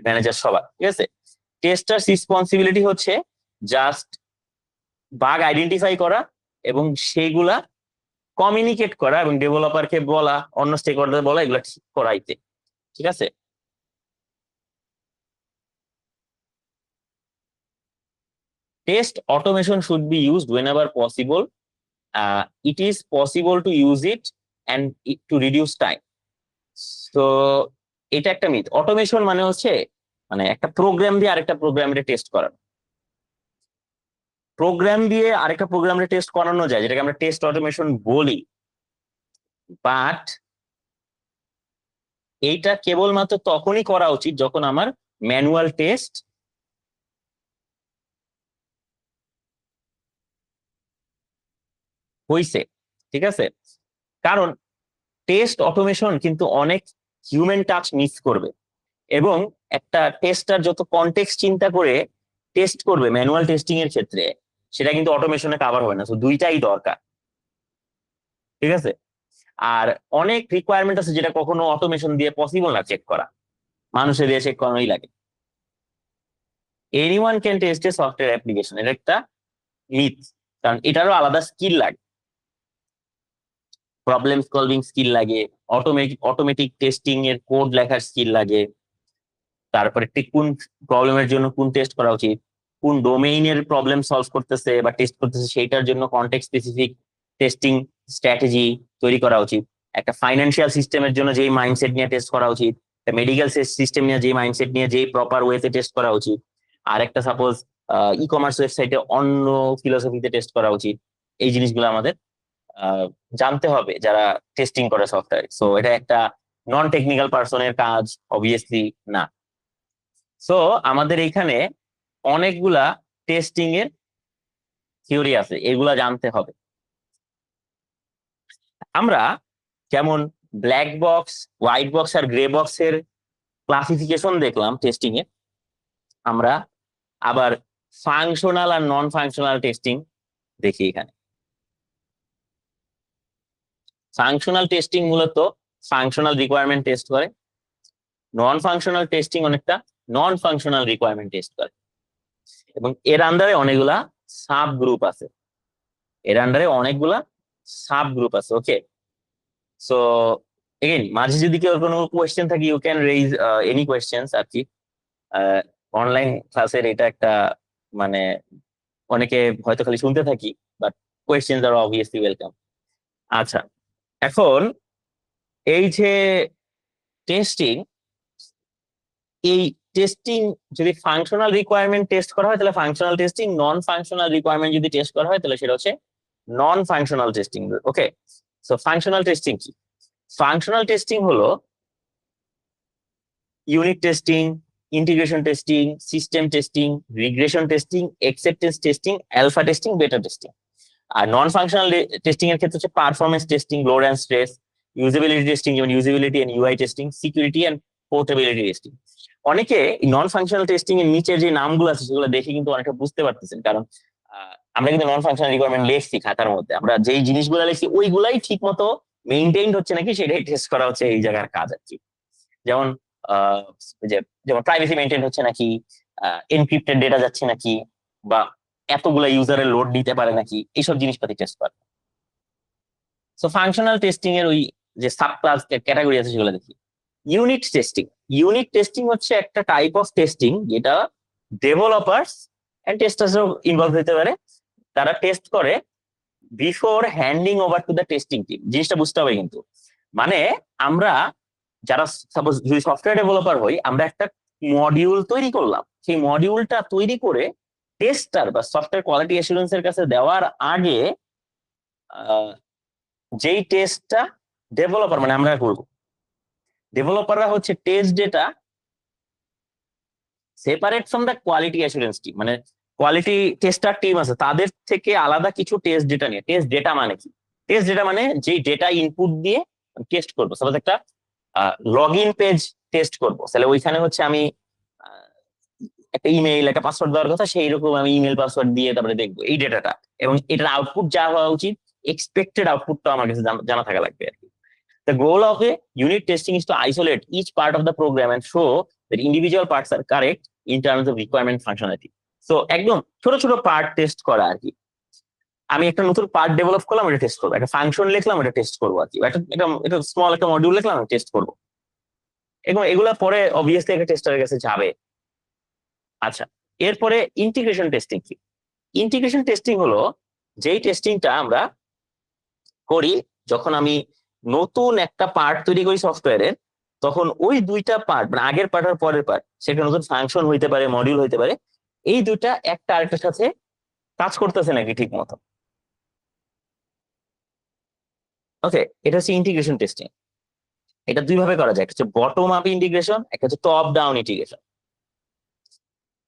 ম্যানেজার, সবার, ঠিক আছে? টেস্টার রেসপন্সিবিলিটি হচ্ছে জাস্ট বাগ আইডেন্টিফাই করা এবং সেইগুলা কমিউনিকেট করা এবং ডেভেলপারকে বলা, অন্য স্টেক হোল্ডার বলা, এগুলো ঠিক করাইতে, ঠিক আছে? Test automation should be used whenever possible. It is possible to use it and to reduce time. তো এটা একটা মিথ। অটোমেশন মানে হচ্ছে মানে একটা প্রোগ্রাম দিয়ে আরেকটা প্রোগ্রামের টেস্ট করানো। প্রোগ্রাম দিয়ে আরেকটা প্রোগ্রামের টেস্ট করানো যায়, যেটাকে আমরা টেস্ট অটোমেশন বলি, বাট এইটা কেবলমাত্র তখনই করা উচিত যখন আমার ম্যানুয়াল টেস্ট হইছে, ঠিক আছে? কারণ টেস্ট অটোমেশন কিন্তু অনেক হিউম্যান টাচ মিস করবে, এবং একটা টেস্টার যত কনটেক্সট চিন্তা করে টেস্ট করবে ম্যানুয়াল টেস্টিং এর ক্ষেত্রে, সেটা কিন্তু অটোমেশনে কাভার হয় না। তো দুইটাই দরকার, ঠিক আছে? আর অনেক রিকোয়ারমেন্ট আছে যেটা কখনো অটোমেশন দিয়ে পসিবল না চেক করা, মানুষের দিয়ে চেক করানোই লাগে। Anyone can test A software application, এটা একটা মিথ, কারণ এটারও আলাদা স্কিল লাগে, প্রবলেম সলভিং স্কিল লাগে, অটোমেটিক টেস্টিং এর কোড লেখার স্কিল লাগে, তারপরে ঠিক কোন প্রবলেমের জন্য কোন টেস্ট করা উচিত, কোন ডোমেইনের প্রবলেম সলভ করতেছে বা টেস্ট করতেছে সেইটার জন্য কনটেক্সট স্পেসিফিক টেস্টিং স্ট্র্যাটেজি তৈরি করা উচিত। একটা ফাইন্যান্সিয়াল সিস্টেমের জন্য যেই মাইন্ডসেট নিয়ে টেস্ট করা উচিত, মেডিকেল সিস্টেম নিয়ে যেই মাইন্ডসেট নিয়ে যেই প্রপার ওয়েতে টেস্ট করা উচিত, আর একটা সাপোজ ই কমার্স ওয়েবসাইটে অন্য ফিলোসফিতে টেস্ট করা উচিত। এই জিনিসগুলো আমাদের জানতে হবে যারা টেস্টিং করে সফটওয়্যার। সো এটা একটা নন টেকনিক্যাল পার্সনের কাজ অবভিয়াসলি না। সো আমাদের এইখানে অনেকগুলা টেস্টিং এর থিওরি আছে, এগুলা জানতে হবে। আমরা যেমন ব্ল্যাক বক্স, হোয়াইট বক্স আর গ্রে বক্স এর ক্লাসিফিকেশন দেখলাম টেস্টিং এ, আমরা আবার ফাংশনাল আর নন ফাংশনাল টেস্টিং দেখি এখানে। ফাংশনাল টেস্টিং মূলত ফাংশনাল রিকোয়ারমেন্ট টেস্ট করে, নন ফাংশনাল টেস্টিং অনেকটা নন ফাংশনাল রিকোয়ারমেন্ট টেস্ট করে, এবং এর আন্ডারে অনেকগুলা সাব গ্রুপ আছে, ওকে? সো এগেইন মাঝে যদি কেউ কোনো কোয়েশ্চেন থাকে, you can raise any questions আর কি। অনলাইন ক্লাসের এটা একটা মানে অনেকে হয়তো খালি শুনতে থাকি, but questions are obviously welcome. আচ্ছা, এখন এই যে টেস্টিং, এই টেস্টিং যদি ফাংশনাল রিকোয়ারমেন্ট টেস্ট করা হয় তাহলে functional testing, non functional requirement যদি টেস্ট করা হয় তাহলে সেটা হচ্ছে non functional testing, okay? So functional testing কি? ফাংশনাল টেস্টিং হলো unit testing, integration testing, system testing, regression testing, acceptance testing, alpha testing, beta testing. আর নন ফাংশনাল টেস্টিং এর ক্ষেত্রে হচ্ছে performance testing, load and stress, usability testing যেমন usability and UI testing, security and portability testing. অনেকে non functional testing এর নিচের যে নামগুলো আছে সেগুলো দেখে কিন্তু অনেকটা বুঝতে পারতেছেন, কারণ আমরা কিন্তু নন ফাংশনাল রিকোয়ারমেন্ট লিখছি খাতার মধ্যে, আমরা যেই জিনিসগুলো লিখছি ওইগুলাই ঠিক মতো মেইনটেইন হচ্ছে নাকি সেটাই টেস্ট করা হচ্ছে এই জায়গার কাজ আর কি। যেমন আহ, যে যেমন প্রাইভেসি মেইনটেইন হচ্ছে নাকি, এনক্রিপ্টেড ডেটা যাচ্ছে নাকি, বা এতগুলা ইউজারের লোড নিতে পারে নাকি, এইসব জিনিসপাতি টেস্ট করে। সো ফাংশনাল টেস্টিং এর ওই যে সাব ক্লাস ক্যাটাগরি আছে সেগুলো দেখি। Unit testing. ইউনিট টেস্টিং হচ্ছে একটা টাইপ অফ টেস্টিং যেটা ডেভেলপার্স এন্ড টেস্টার্সও ইনভলভ হতে পারে। তারা টেস্ট করে before হ্যান্ডিং over to the testing team. জিনিসটা বুঝতে হবে কিন্তু, মানে আমরা যারা সাপোজ যদি সফটওয়্যার ডেভেলপার হই, আমরা একটা মডিউল তৈরি করলাম, সেই মডিউলটা তৈরি করে টেস্টার বা সফটওয়্যার কোয়ালিটি অ্যাসুরেন্স এর কাছে দেওয়ার আগে যেই টেস্টটা ডেভেলপার মানে আমরা করব, ডেভেলপাররা হচ্ছে test data separate from the quality assurance team, মানে কোয়ালিটি টেস্টার টিম আছে তাদের থেকে আলাদা কিছু টেস্ট ডেটা নিয়ে। টেস্ট ডেটা মানে কি? টেস্ট ডেটা মানে যে ডেটা ইনপুট দিয়ে টেস্ট করবো। সাপোজ একটা লগ ইন পেজ টেস্ট করবো, তাহলে ওইখানে হচ্ছে আমি একটা ইমেইল একটা পাসওয়ার্ড দেওয়ার কথা, সেই রকম আমি ইমেল পাসওয়ার্ড দিয়ে তারপরে দেখবো এই ডেটাটা, এবং এটার আউটপুট যা হওয়া উচিত এক্সপেক্টেড আউটপুটটা আমার কাছে জানা থাকা লাগবে আর কি। The goal of a unit testing is to isolate each part of the program and show that individual parts are correct in terms of requirement functionality. So একদম ছোট ছোট পার্ট টেস্ট করা আর কি। আমি একটা নতুন পার্ট ডেভেলপ করলাম, এটা টেস্ট করবো। একটা ফাংশন লিখলাম, এটা টেস্ট করবো আর কি। একটা স্মল একটা মডিউল লিখলাম, টেস্ট করবো। এবং এগুলা পরে অবভিয়াসলি একটা টেস্টারের কাছে যাবে। আচ্ছা, এরপরে ইন্টিগ্রেশন টেস্টিং কি? ইন্টিগ্রেশন টেস্টিং হলো যেই টেস্টিংটা আমরা করি যখন আমি নতুন একটা পার্ট তৈরি করি সফটওয়্যারের, তখন ওই দুইটা পার্ট মানে আগের পার্ট আর পরের পার্ট, সেটা নতুন ফাংশন হইতে পারে, মডিউল হইতে পারে, এই দুইটা একটা আরেকটার সাথে কাজ করতেছে নাকি ঠিক মতো। ওকে, এটা হচ্ছে ইন্টিগ্রেশন টেস্টিং। এটা দুই ভাবে করা যায়, একটা হচ্ছে বটম আপ ইন্টিগ্রেশন, একটা হচ্ছে top down integration.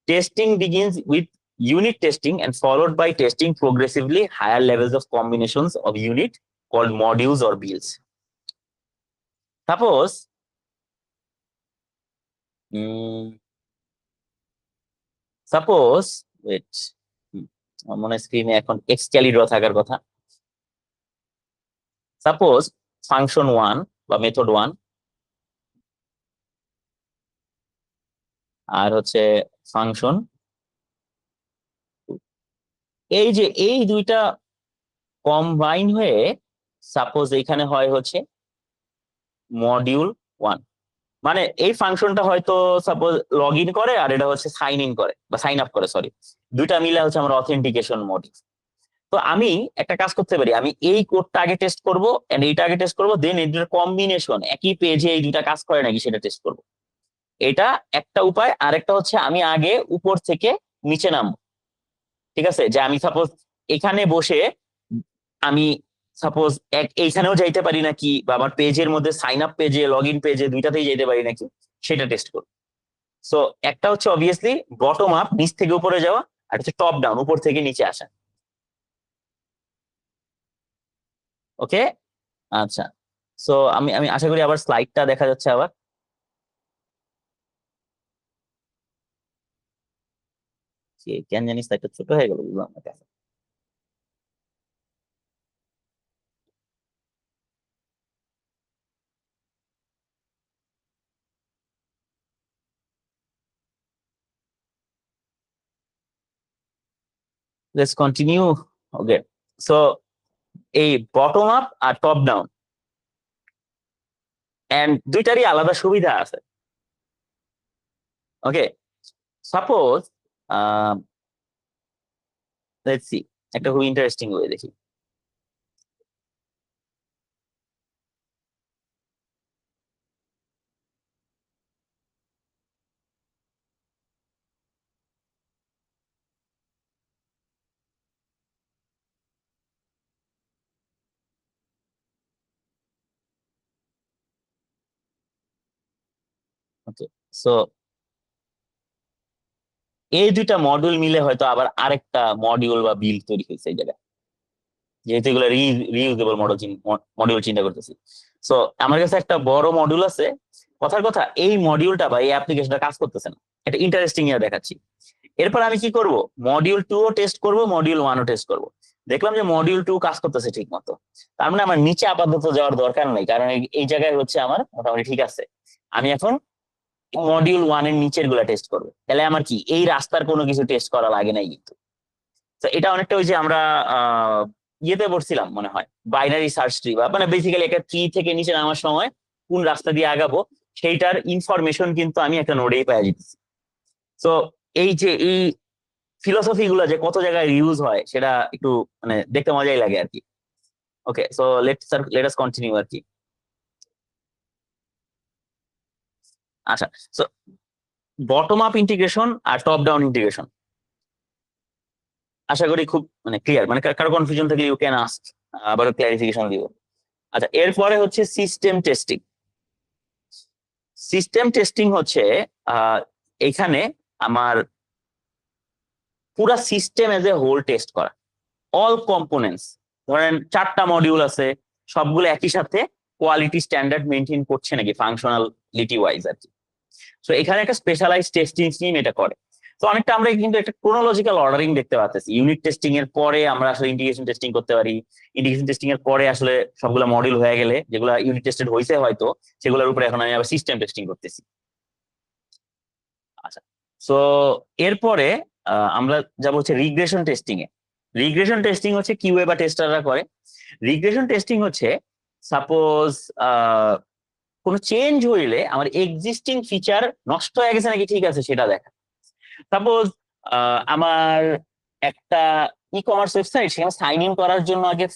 Testing begins with unit testing and followed by testing progressively higher levels of combinations of unit called modules or builds. Suppose wait, আমার মনে স্ক্রিনে এখন এক্সক্যালি ড্র থাকার কথা। সাপোজ ফাংশন 1 বা method 1 আর হচ্ছে ফাংশন, এই যে এই দুইটা কম্বাইন হয়ে সাপোজ এখানে হয় হচ্ছে মডিউল 1। মানে এই ফাংশনটা হয়তো সাপোজ লগ ইন করে আর এটা হচ্ছে সাইন ইন করে বা সাইন আপ করে, সরি, দুইটা মিলে হচ্ছে আমার অথেন্টিকেশন মডিউল। তো আমি একটা কাজ করতে পারি, আমি এই কোডটা আগে টেস্ট করবো এন্ড এইটা আগে টেস্ট করবো, দেন এদের কম্বিনেশন একই পেজে এই দুইটা কাজ করে নাকি সেটা টেস্ট করবো। এটা একটা উপায়। আরেকটা হচ্ছে আমি আগে উপর থেকে নিচে নামবো। ঠিক আছে, যে আমি সাপোজ এখানে বসে আমি সাপোজ এইখানেও যাইতে পারি নাকি, বা আমার পেজের মধ্যে সাইন আপ পেজে লগ ইন পেজে দুইটাতেই যেতে পারি নাকি সেটা টেস্ট করবো। সো একটা হচ্ছে অবভিয়াসলি বটম আপ, নিচ থেকে উপরে যাওয়া, আর হচ্ছে টপ ডাউন, উপর থেকে নিচে আসা। ওকে, আচ্ছা। সো আমি আমি আশা করি আবার স্লাইডটা দেখা যাচ্ছে আবার। কেন জানি স্লাইডটা ছোট হয়ে গেল, বুঝলাম না কেন। Let's continue. ওকে, সো এই বটম আপ আর টপ ডাউন এন্ড দুইটারই আলাদা সুবিধা আছে। ওকে, সাপোজ লেটস সি একটা খুব ইন্টারেস্টিং ওয়ে দেখি। ওকে, সো এই দুইটা মডিউল মিলে হয়তো আবার আরেকটা মডিউল বা বিল তৈরি হয়েছে এই জায়গায়, যেহেতু এগুলো রিইউজেবল মডিউল চিন্তা করতেছি। সো আমার কাছে একটা বড় মডিউল আছে, কথার কথা এই মডিউলটা বা এই অ্যাপ্লিকেশনটা কাজ করতেছে না, এটা ইন্টারেস্টিং ইয়ে দেখাচ্ছি। এরপর আমি কি করব, মডিউল 2 ও টেস্ট করব, মডিউল 1 ও টেস্ট করব। দেখলাম যে মডিউল 2 কাজ করতেছে ঠিক মতো, তার মানে আমার নিচে আপাতত যাওয়ার দরকার নেই, কারণ এই জায়গায় হচ্ছে আমার মোটামুটি ঠিক আছে। আমি এখন মডিউল 1 এর নিচের গুলা টেস্ট করবো, তাহলে আমার কি এই রাস্তার কোনো কিছু টেস্ট করা লাগে নাই কিন্তু। তো এটা অনেকটা ওই যে আমরা ইয়েতে পড়ছিলাম মনে হয়, বাইনারি সার্চ ট্রি, বা মানে বেসিক্যালি একটা ট্রি থেকে নিচে নামার সময় কোন রাস্তা দিয়ে আগাবো সেইটার ইনফরমেশন কিন্তু আমি একটা নোডেই পেয়ে যেতেছি। তো এই যে এই ফিলোসফি গুলো যে কত জায়গায় ইউজ হয় সেটা একটু মানে দেখতে মজাই লাগে আর কি। ওকে, সো লেটস কন্টিনিউ আর কি। আচ্ছা, সো বটম আপ ইন্টিগ্রেশন আর টপ ডাউন ইন্টিগ্রেশন আশা করি খুব মানে ক্লিয়ার, মানে কারো কনফিউশন থাকলে ইউ ক্যান আস্ক, আবার ক্লারিফিকেশন দিব। আচ্ছা, এরপরে হচ্ছে সিস্টেম টেস্টিং। সিস্টেম টেস্টিং হচ্ছে এখানে আমার পুরা system as a whole test করা, অল কম্পোনেন্টস। ধরেন 4টা মডিউল আছে, সবগুলো একই সাথে কোয়ালিটি স্ট্যান্ডার্ড মেনটেন করছে নাকি ফাংশনালিটি ওয়াইজ আর কি। তো এখানে একটা স্পেশালাইজ টেস্টিং টিম এটা করে। তো অনেকটা আমরা কিন্তু একটা ক্রোনোলজিক্যাল অর্ডারিং দেখতে পাচ্ছি, ইউনিট টেস্টিং এর পরে আমরা আসলে ইন্টিগ্রেশন টেস্টিং করতে পারি, ইন্টিগ্রেশন টেস্টিং এর পরে আসলে সবগুলো মডিউল হয়ে গেলে যেগুলো ইউনিট টেস্টেড হয়েছে হয়তো সেগুলোর উপরে এখন আমি আবার সিস্টেম টেস্টিং করতেছি। আচ্ছা, সো এরপরে আমরা যাবো হচ্ছে রিগ্রেশন টেস্টিং এ। রিগ্রেশন টেস্টিং হচ্ছে কিউএ বা টেস্টাররা করে। রিগ্রেশন টেস্টিং হচ্ছে সাপোজ কোনো চেঞ্জ হইলে আমার এক্সিস্টিং ফিচার নষ্ট হয়ে গেছে নাকি ঠিক আছে সেটা দেখা। সাপোজ আমার একটা ই কমার্স ওয়েবসাইট, সেখানে সাইন ইন করার জন্য আগে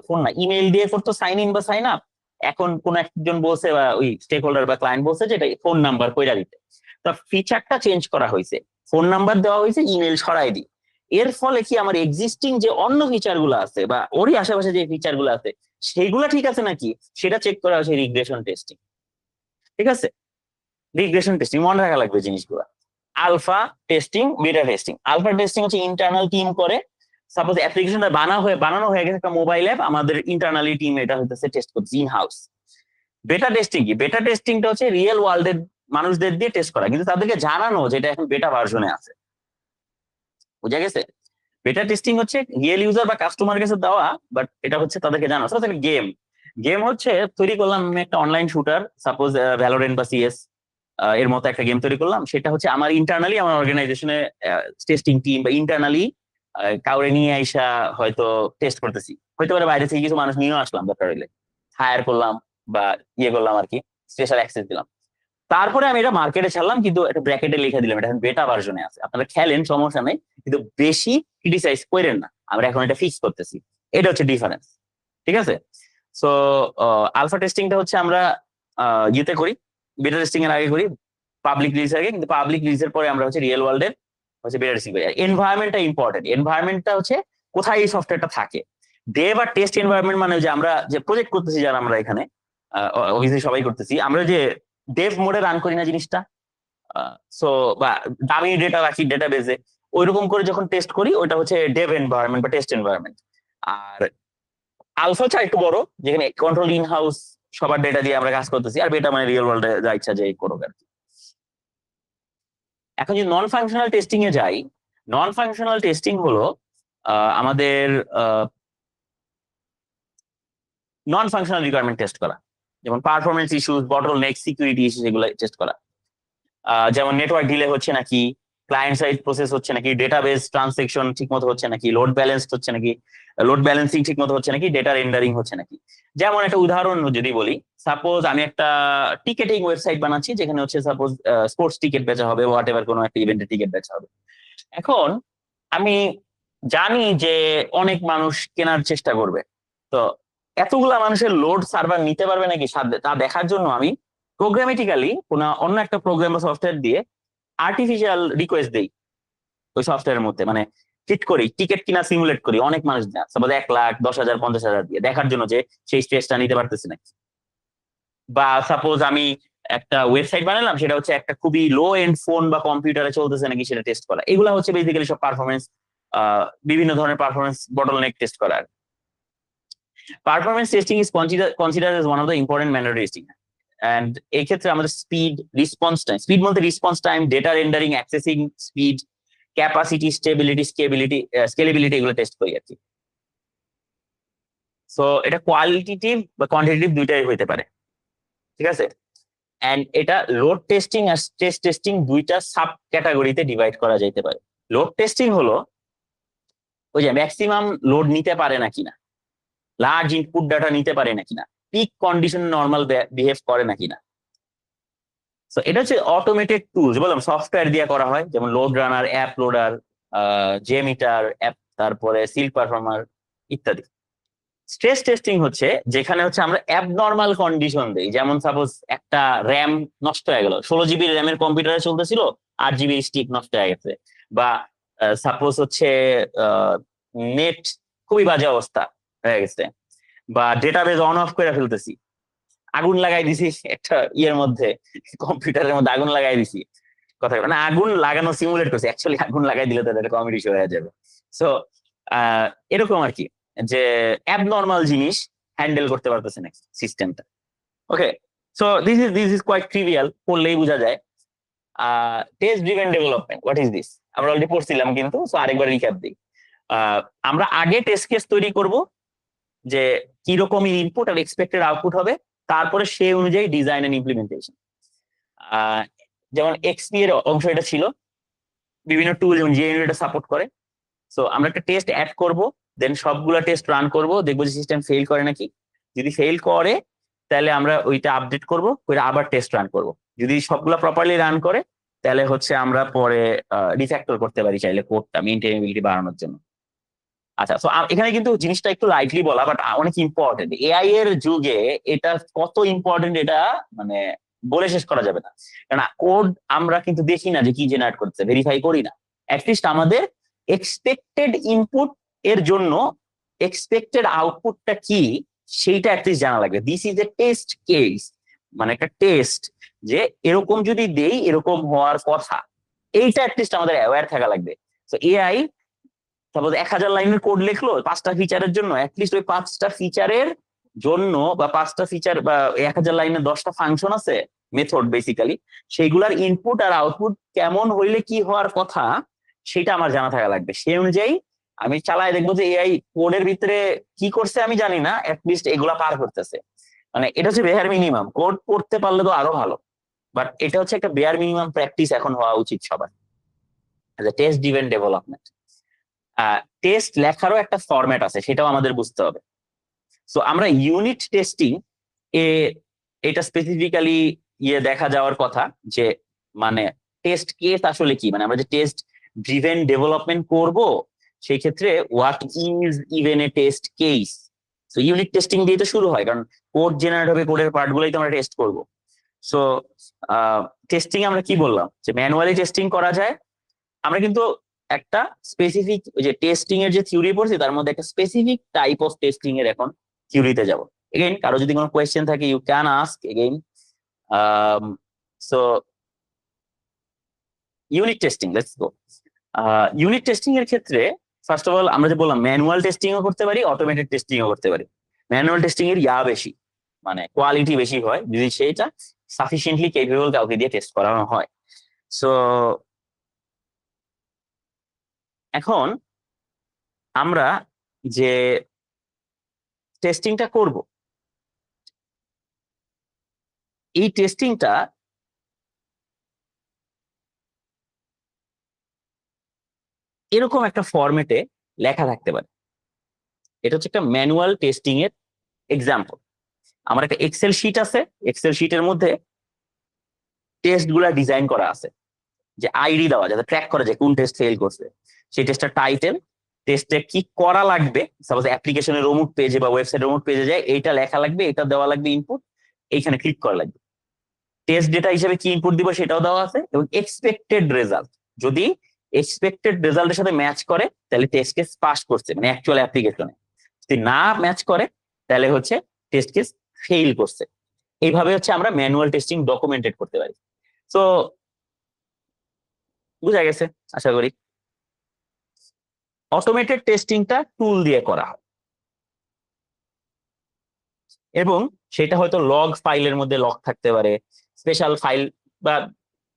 ফোন না ইমেল দিয়ে করতো সাইন ইন বা সাইন আপ, এখন কোন একজন বলছে বা ওই স্টেক হোল্ডার বা ক্লায়েন্ট বলছে যে এটা ফোন নাম্বার কইরা দিতে, তো ফিচারটা চেঞ্জ করা হয়েছে, ফোন নাম্বার দেওয়া হয়েছে, ইমেল সরাই দিই। এর ফলে কি আমার এক্সিস্টিং যে অন্য ফিচার গুলো আছে বা ওরই আশেপাশে যে ফিচার গুলো আছে সেইগুলো ঠিক আছে নাকি সেটা চেক করা হচ্ছে রিগ্রেশন টেস্টিং। ঠিক আছে, রিগ্রেশন টেস্টিং মনে রাখা লাগবে জিনিসগুলো। Alpha testing, beta testing. Alpha testing হচ্ছে ইন্টারনাল টিম করে, সাপোজ অ্যাপ্লিকেশনটা বানানো হয়ে গেছে একটা মোবাইল অ্যাপ, আমাদের ইন্টারনালি টিম এটা হইতেছে টেস্ট করছে ইন হাউস। বেটা টেস্টিং কি? বেটা টেস্টিংটা হচ্ছে রিয়েল ওয়ার্ল্ডের মানুষদের দিয়ে টেস্ট করা, কিন্তু তাদেরকে জানানো যেটা এখন বেটা ভার্সনে আছে। বুঝা গেছে? বেটা টেস্টিং হচ্ছে রিয়েল ইউজার বা কাস্টমার কাছে দেওয়া, বাট এটা হচ্ছে তাদেরকে জানানো। গেম গেম হচ্ছে তৈরি করলাম আমি একটা অনলাইন শুটার, সাপোজ ভ্যালোরেন্ট বা সিএস এর মতো একটা গেম তৈরি করলাম, সেটা হচ্ছে আমার ইন্টারনালি আমার অর্গানাইজেশনে টেস্টিং টিম বা ইন্টারনালি কাউরে নিয়ে আইসা হয়তো টেস্ট করতেছি, হয়তো পারে বাইরে থেকে কিছু মানুষ নিয়েও আসলাম, দরকার হইলে হায়ার করলাম বা ইয়ে করলাম আর কি, স্পেশাল অ্যাক্সেস দিলাম। তারপরে আমি এটা মার্কেটে ছাড়লাম, কিন্তু একটা ব্র্যাকেটে লিখে দিলাম এটা বেটা ভার্সনে আছে, আপনারা খেলেন সমস্যা নেই, কিন্তু বেশি ক্রিটিসাইজ করেন না, আমরা এখন এটা ফিক্স করতেছি। এটা হচ্ছে ডিফারেন্স। ঠিক আছে, সো আলফা টেস্টিংটা হচ্ছে আমরা ইয়েতে করি, বেটা টেস্টিং এর আগে করি, পাবলিক রিলিজ আগে, কিন্তু পাবলিক রিলিজের পরে আমরা হচ্ছে রিয়েল ওয়ার্ল্ডের হচ্ছে বেটা টেস্টিং করি। এনভায়রনমেন্টটা ইম্পর্টেন্ট, এনভায়রনমেন্টটা হচ্ছে কোথায় এই সফটওয়্যারটা থাকে। ডেভ আর টেস্ট এনভায়রনমেন্ট মানে যে আমরা যে প্রজেক্ট করতেছি, যারা আমরা এখানে অবভিয়াসলি সবাই করতেছি, আমরা যে ডেভ মোডে রান করি না জিনিসটা, সো বা দামি ডেটা রাখি ডেটাবেজে, ওইরকম করে যখন টেস্ট করি ওটা হচ্ছে ডেভ এনভায়রনমেন্ট বা টেস্ট এনভায়রনমেন্ট। আর আলফা হচ্ছে একটু বড়, যেখানে কন্ট্রোল ইন হাউস সবার ডেটা দিয়ে আমরা কাজ করতেছি, আর বেটা মানে রিয়েল ওয়ার্ল্ডে যা ইচ্ছা যে করুক আর কি। এখন যদি নন ফাংশনাল টেস্টিং এ যাই, নন ফাংশনাল টেস্টিং হলো আমাদের নন ফাংশনাল রিকোয়ারমেন্ট টেস্ট করা, যেমন পারফরমেন্স ইস্যুস, বটল নেক, সিকিউরিটি ইস্যুস, এগুলো টেস্ট করা। যেমন নেটওয়ার্ক ডিলে হচ্ছে নাকি, ক্লায়েন্ট সাইড প্রসেস হচ্ছে নাকি, ডেটাবেস ট্রানসাকশন ঠিক মতো হচ্ছে নাকি, লোড ব্যালেন্স হচ্ছে নাকি, লোড ব্যালেন্সিং ঠিক মতো হচ্ছে নাকি, ডেটা রেন্ডারিং হচ্ছে নাকি। যেমন একটা উদাহরণ যদি বলি, সাপোজ আমি একটা টিকেটিং ওয়েবসাইট বানাচ্ছি, যেখানে হচ্ছে সাপোজ স্পোর্টস টিকিট বেচা হবে, হোয়াট এভার কোনো একটা ইভেন্টের টিকিট বেচা হবে। এখন আমি জানি যে অনেক মানুষ কেনার চেষ্টা করবে, তো এতগুলা মানুষের লোড সার্ভার নিতে পারবে নাকি তা দেখার জন্য আমি প্রোগ্রামেটিক্যালি কোনো অন্য একটা প্রোগ্রাম বা সফটওয়্যার দিয়ে আর্টিফিশিয়াল রিকোয়েস্ট দেই ওই সফটওয়্যারের মধ্যে, মানে চিট করি, টিকিট কিনা সিমুলেট করি অনেক মানুষ দেয়, সাপোজ 1 লাখ, 10,000, 50,000 দিয়ে দেখার জন্য যে সেই স্ট্রেসটা নিতে পারতেছে নাকি। বা সাপোজ আমি একটা ওয়েবসাইট বানালাম, সেটা হচ্ছে একটা খুবই লো এন্ড ফোন বা কম্পিউটারে চলতেছে নাকি সেটা টেস্ট করা। এগুলা হচ্ছে বেসিক্যালি সব পারফরমেন্স, বিভিন্ন ধরনের পারফরমেন্স বটলনেক টেস্ট করার। Performance testing is considered as one of the important mandatory testing. And এই ক্ষেত্রে আমাদের স্পিড, রেসপন্স টাইম, স্পিড বলতে response time, data rendering, accessing speed, capacity, stability, scalability এগুলো টেস্ট করি আর কি। সো এটা কোয়ালিটেটিভ বা কোয়ান্টিটেটিভ দুইটাই হইতে পারে, ঠিক আছে। এন্ড এটা লোড টেস্টিং আর স্ট্রেস টেস্টিং দুইটা সাব ক্যাটাগরিতে ডিভাইড করা যেতে পারে। লোড টেস্টিং হলো ওই যে ম্যাক্সিমাম লোড নিতে পারে না কিনা, লার্জ ইনপুট ডাটা নিতে পারে না কিনা, পিক কন্ডিশন নর্মাল বিহেভ করে না কিনা। তো এটা হচ্ছে অটোমেটেড টুলস, বললাম সফটওয়্যার দিয়ে করা হয়, যেমন লোড রানার, অ্যাপ লোডার, জেমিটার অ্যাপ, তারপরে সিল পারফর্মার ইত্যাদি। স্ট্রেস টেস্টিং হচ্ছে যেখানে হচ্ছে আমরা অ্যাবনর্মাল কন্ডিশন দেই, যেমন সাপোজ একটা র্যাম নষ্ট হয়ে গেল, 16 GB র্যামের কম্পিউটারে চলতেছিল, 8 GB স্টিক নষ্ট হয়ে গেছে, বা সাপোজ হচ্ছে নেট খুবই বাজে অবস্থা হয়ে গেছে, বা ডেটাবেজ অন অফ করে ফেলতেছি, আগুন লাগাই দিছি একটা ইয়ের মধ্যে, কম্পিউটারের মধ্যে আগুন লাগাই দিছি, কথা মানে আগুন লাগানো সিমুলেট করছে, অ্যাকচুয়ালি আগুন লাগাই দিলে তাদের কমেডি শো হয়ে যাবে। সো এরকম আর কি, যে অ্যাবনর্মাল জিনিস হ্যান্ডেল করতে পারতেছে না সিস্টেমটা। Okay, so this is quite trivial, পড়লেই বোঝা যায়। Test driven development, what is this? আমরা অলরেডি পড়ছিলাম কিন্তু, সো আরেকবার রিক্যাপ দিই। আমরা আগে টেস্ট কেস তৈরি করব, যে কিরকম ইনপুট আর এক্সপেক্টেড আউটপুট হবে, তারপরে সেই অনুযায়ী ডিজাইন এন্ড ইমপ্লিমেন্টেশন। যেমন এক্সপি এর অংশ এটা ছিল, বিভিন্ন টুল যেমন জিএনইউ এটা সাপোর্ট করে। সো আমরা একটা টেস্ট অ্যাড করব, দেন সবগুলা টেস্ট রান করব, দেখবো যে সিস্টেম ফেল করে নাকি। যদি ফেল করে তাহলে আমরা ওইটা আপডেট করব, করে আবার টেস্ট রান করব। যদি সবগুলা প্রপারলি রান করে তাহলে হচ্ছে আমরা পরে রিফ্যাক্টর করতে পারি চাইলে কোডটা মেইনটেনেবিলিটি বাড়ানোর জন্য। আচ্ছা, তো এখানে কিন্তু জিনিসটা একটু লাইটলি বলা, বাট অনেক ইম্পর্টেন্ট। এআই এর যুগে এটা কত ইম্পর্টেন্ট এটা মানে বলে শেষ করা যাবে না। কারণ কোড আমরা কিন্তু দেখি না যে কি জেনারেট করছে, ভেরিফাই করি না। অ্যাটলিস্ট আমাদের এক্সপেক্টেড ইনপুট এর জন্য এক্সপেক্টেড আউটপুটটা কি সেইটা অ্যাটলিস্ট জানা লাগবে। This is a test case, মানে একটা টেস্ট, যে এরকম যদি দেই এরকম হওয়ার কথা, এইটা অ্যাটলিস্ট আমাদের অ্যাওয়্যার থাকা লাগবে। তো এআই সাপোজ 1000 লাইনের কোড লিখলো 5টা ফিচারের জন্য, অ্যাটলিস্ট ওই 5টা ফিচারের জন্য, বা 5টা ফিচার বা 1000 লাইনের 10টা ফাংশন আছে, মেথড বেসিক্যালি, সেইগুলার ইনপুট আর আউটপুট কেমন হইলে কি হওয়ার কথা সেটা আমার জানা থাকা লাগবে। সেই অনুযায়ী আমি চালাই দেখবো যে এআই কোডের ভিতরে কি করছে আমি জানি না, অ্যাটলিস্ট এগুলা পার করতেছে। মানে এটা হচ্ছে বেয়ার মিনিমাম, কোড করতে পারলে তো আরো ভালো, বাট এটা হচ্ছে একটা বেয়ার মিনিমাম প্র্যাকটিস এখন হওয়া উচিত সবার। টেস্ট ড্রিভেন ডেভেলপমেন্ট, টেস্ট লেখারও একটা ফরম্যাট আছে, সেটাও আমাদের বুঝতে হবে। সো আমরা ইউনিট টেস্টিং এ এটা স্পেসিফিক্যালি দেখা যাওয়ার কথা, যে মানে টেস্ট কেস আসলে কি, মানে আমরা যে টেস্ট ড্রিভেন ডেভেলপমেন্ট করব সেই ক্ষেত্রে what is even a test case. So unit testing দিয়ে তো শুরু হয়, কারণ কোড জেনারেট হবে, কোডের পার্ট গুলোই তো আমরা টেস্ট করবো। সো টেস্টিং আমরা কি বললাম, যে ম্যানুয়ালি টেস্টিং করা যায়। আমরা কিন্তু একটা স্পেসিফিক যে টেস্টিং এর যে থিওরি পড়ছি তার মধ্যে একটা স্পেসিফিক টাইপ অফ টেস্টিং এর এখন থিওরিতে যাব। এগেইন কারো যদি কোনো কোয়েশ্চেন থাকে you can ask again. So unit testing, let's go. Unit testing এর ক্ষেত্রে ফার্স্ট অফ অল আমরা যে বললাম ম্যানুয়াল টেস্টিংও করতে পারি, অটোমেটেড টেস্টিংও করতে পারি। ম্যানুয়াল টেস্টিং এর বেশি, মানে কোয়ালিটি বেশি হয় যদি সেটা সাফিসিয়েন্টলি কেপেবল কাউকে দিয়ে টেস্ট করানো হয়। সো এখন আমরা যে টেস্টিংটা করব, এই টেস্টিংটা এরকম একটা ফরম্যাটে লেখা থাকতে পারে। এটা হচ্ছে একটা ম্যানুয়াল টেস্টিং এর এক্সাম্পল। আমার একটা এক্সেল শিট আছে, এক্সেল শিটের মধ্যে টেস্ট গুলা ডিজাইন করা আছে, যে আইডি দেওয়া যাতে ট্র্যাক করা যায় কোন টেস্ট ফেল করছে, সেই টেস্টটার টাইটেল, টেস্টে কি করা লাগবে, সাপোজ অ্যাপ্লিকেশনের অমুক পেজে বা ওয়েবসাইটের অমুক পেজে যায়, এইটা লেখা লাগবে, এটা দেওয়া লাগবে ইনপুট, এইখানে ক্লিক করা লাগবে। টেস্ট ডেটা হিসেবে কি ইনপুট দিব সেটাও দেওয়া আছে, এবং এক্সপেক্টেড রেজাল্ট, যদি এক্সপেক্টেড রেজাল্টের সাথে ম্যাচ করে তাহলে টেস্ট কেস পাস করছে, মানে অ্যাকচুয়াল অ্যাপ্লিকেশনে। যদি না ম্যাচ করে তাহলে হচ্ছে টেস্ট কেস ফেইল করছে। এইভাবে হচ্ছে আমরা ম্যানুয়াল টেস্টিং ডকুমেন্টেড করতে পারি। তো বুঝা গেছে আশা করি। অটোমেটেড টেস্টিংটা টুল দিয়ে করা হয়, এবং সেটা হয়তো লগ ফাইলের মধ্যে লগ থাকতে পারে, স্পেশাল ফাইল, বা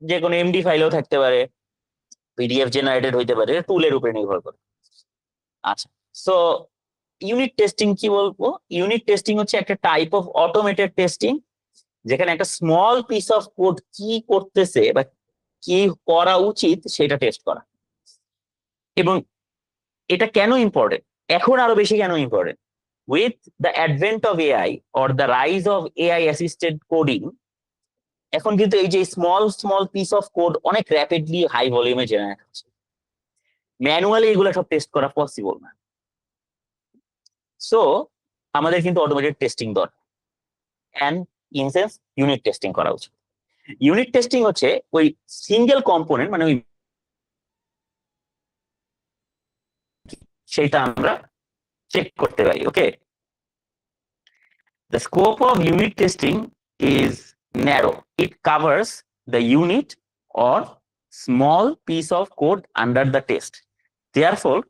যে কোনো এমডি ফাইলেও থাকতে পারে, পিডিএফ জেনারেটেড হইতে পারে, টুলের উপরে নির্ভর করে। আচ্ছা, সো ইউনিট টেস্টিং কি বলবো? ইউনিট টেস্টিং হচ্ছে একটা টাইপ অফ অটোমেটেড টেস্টিং, যেখানে একটা স্মল পিস অফ কোড কি করতেছে বা কি করা উচিত সেটা টেস্ট করা। এবং এটা কেন ইম্পর্টেন্ট, এখন আরো বেশি কেন important, with the advent of AI or the rise of AI assisted coding, এখন কিন্তু এই যে small small piece of code অনেক র্যাপিডলি হাই ভলিউমে জেনারেট হচ্ছে। ম্যানুয়ালি এগুলো সব টেস্ট করা পসিবল না। সো আমাদের কিন্তু অটোমেটেড টেস্টিং দরকার, অ্যান্ড ইনসেন্স ইউনিট টেস্টিং করা উচিত। ইউনিট টেস্টিং হচ্ছে ওই সিঙ্গেল কম্পোনেন্ট, মানে ওই সেটা আমরা চেক করতে পারি। ওকে, the scope of unit testing is narrow. It covers the unit or small piece of code under the test. Therefore,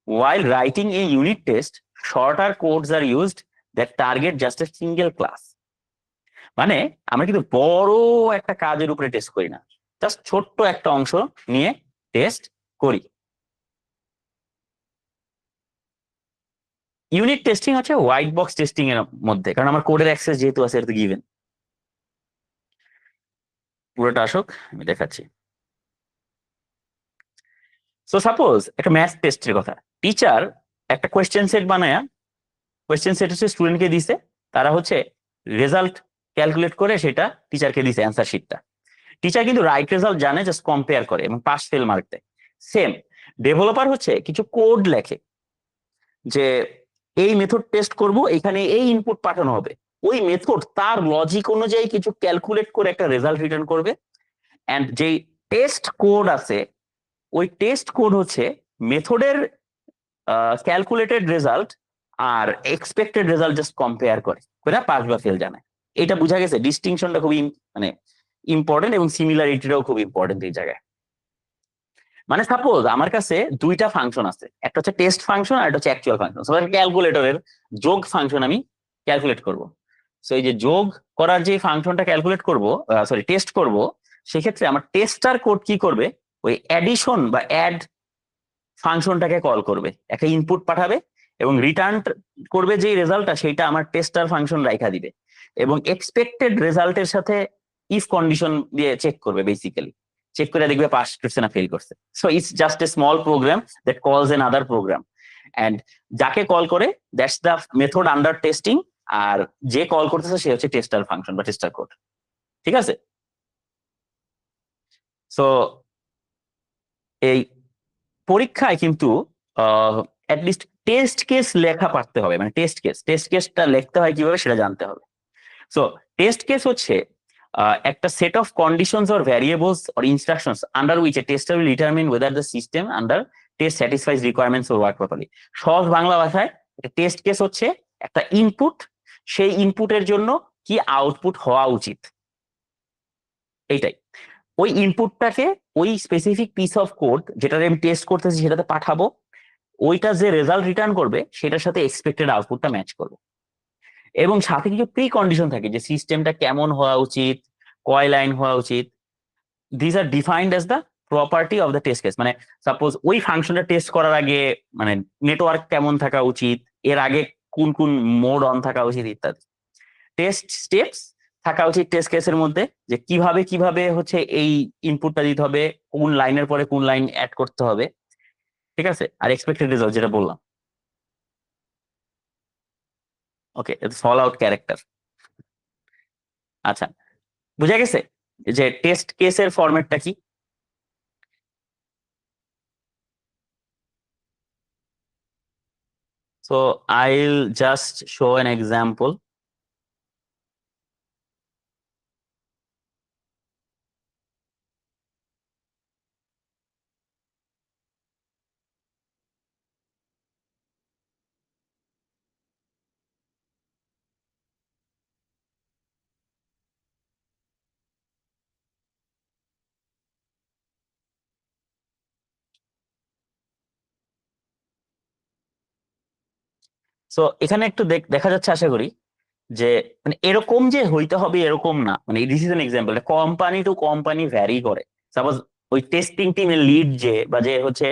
while writing a unit test, shorter codes are used that target just a single class. মানে আমরা কিন্তু বড় একটা কাজের উপরে test করি না, just ছোট্ট একটা অংশ নিয়ে টেস্ট করি। ইউনিট টেস্টিং হচ্ছে হোয়াইট বক্স টেস্টিং এর মধ্যে, কারণ আমার কোডের অ্যাক্সেস যেহেতু আছে এটা গিভেন। পুরোটা আসুক, আমি দেখাচ্ছি। সো সাপোজ একটা ম্যাথ টেস্টের কথা, টিচার একটা কোয়েশ্চেন সেট বানায়, কোয়েশ্চেন সেট হচ্ছে স্টুডেন্টকে দিছে, তারা হচ্ছে রেজাল্ট ক্যালকুলেট করে সেটা টিচারকে দিছে অ্যান্সার শিটটা। টিচার কিন্তু রাইট রেজাল্ট জানে, জাস্ট কম্পেয়ার করে এবং পাস ফেল মার্ক দেয়। সেম ডেভেলপার হচ্ছে কিছু কোড লেখে যে এই মেথড টেস্ট করব, এখানে এই ইনপুট পাঠানো হবে, ওই মেথড তার লজিক অনুযায়ী কিছু ক্যালকুলেট করে একটা রেজাল্ট রিটার্ন করবে। এন্ড যেই টেস্ট কোড আছে, ওই টেস্ট কোড হচ্ছে মেথডের calculated result are expected result just compare করে পাস বা ফেল জানায়। এটা বোঝা গেছে, ডিস্টিংশনটা খুবই মানে ইম্পর্টেন্ট এবং সিমিলারিটিটাও খুব ইম্পর্টেন্ট এই জায়গায়। মানে সাপোজ আমার কাছে দুইটা ফাংশন আছে, একটা হচ্ছে টেস্ট ফাংশন আর একটা হচ্ছে অ্যাকচুয়াল ফাংশন। ক্যালকুলেটরের যোগ ফাংশন আমি ক্যালকুলেট করব। সো এই যে যোগ করার যে ফাংশনটা ক্যালকুলেট করব, সরি টেস্ট করব, সেক্ষেত্রে আমার টেস্টার কোড কি করবে, ওই অ্যাডিশন বা অ্যাড ফাংশনটাকে কল করবে, একটা ইনপুট পাঠাবে এবং রিটার্ন করবে যে রেজাল্টটা, সেটা আমার টেস্টার ফাংশন রাইখা দিবে এবং এক্সপেক্টেড রেজাল্টের সাথে ইফ কন্ডিশন দিয়ে চেক করবে, বেসিক্যালি চেক করে দেখবে পাস করছে না ফেল করছে। So it's just a small program that calls another program, and যাকে কল করে that's the method under testing, আর যে কল করতেছে সে হচ্ছে টেস্টার ফাংশন বা টেস্টার কোড। ঠিক আছে? সো এই পরীক্ষায় কিন্তু অ্যাটলিস্ট টেস্ট কেস লেখা পারতে হবে, মানে টেস্ট কেসটা লিখতে হয় কিভাবে সেটা জানতে হবে। সো টেস্ট কেস হচ্ছে একটা set of conditions or variables or instructions under which A tester will determine whether the system under test স্যাটিসফাইজ requirements or work properly. সহজ বাংলা ভাষায় টেস্ট কেস হচ্ছে একটা ইনপুট, সেই ইনপুটের জন্য কি আউটপুট হওয়া উচিত, এইটাই। ওই ইনপুটটাকে ওই স্পেসিফিক পিস অফ কোড যেটা আমি টেস্ট করতেছি সেটাতে পাঠাবো, ওইটা যে রেজাল্ট রিটার্ন করবে সেটার সাথে এক্সপেক্টেড আউটপুটটা ম্যাচ করবে। এবং সাথে কিছু প্রি কন্ডিশন থাকে যে সিস্টেমটা কেমন হওয়া উচিত, কয় লাইন হওয়া উচিত। This are defined as the property of the test case. মানে সাপোজ ওই ফাংশনটা টেস্ট করার আগে মানে নেটওয়ার্ক কেমন থাকা উচিত, এর আগে কোন কোন মোড অন থাকা উচিত ইত্যাদি। টেস্ট স্টেপস থাকা উচিত টেস্ট কেসের মধ্যে, যে কিভাবে কিভাবে হচ্ছে এই ইনপুটটা দিতে হবে, কোন লাইনের পরে কোন লাইন অ্যাড করতে হবে। ঠিক আছে? আর এক্সপেক্টেড রেজাল্ট যেটা বললাম। ওকে, ফল আউট ক্যারেক্টার। আচ্ছা, বুঝা গেছে যে টেস্ট কেসের ফরম্যাটটা কি? So I'll just show an example. So এখানে একটু দেখা যাচ্ছে আশা করি যে মানে এরকম যে হইতে হবে এরকম না, মানে this is an example, company to company vary করে। সাপোজ ওই টেস্টিং টিমের লিড যে বা যে হচ্ছে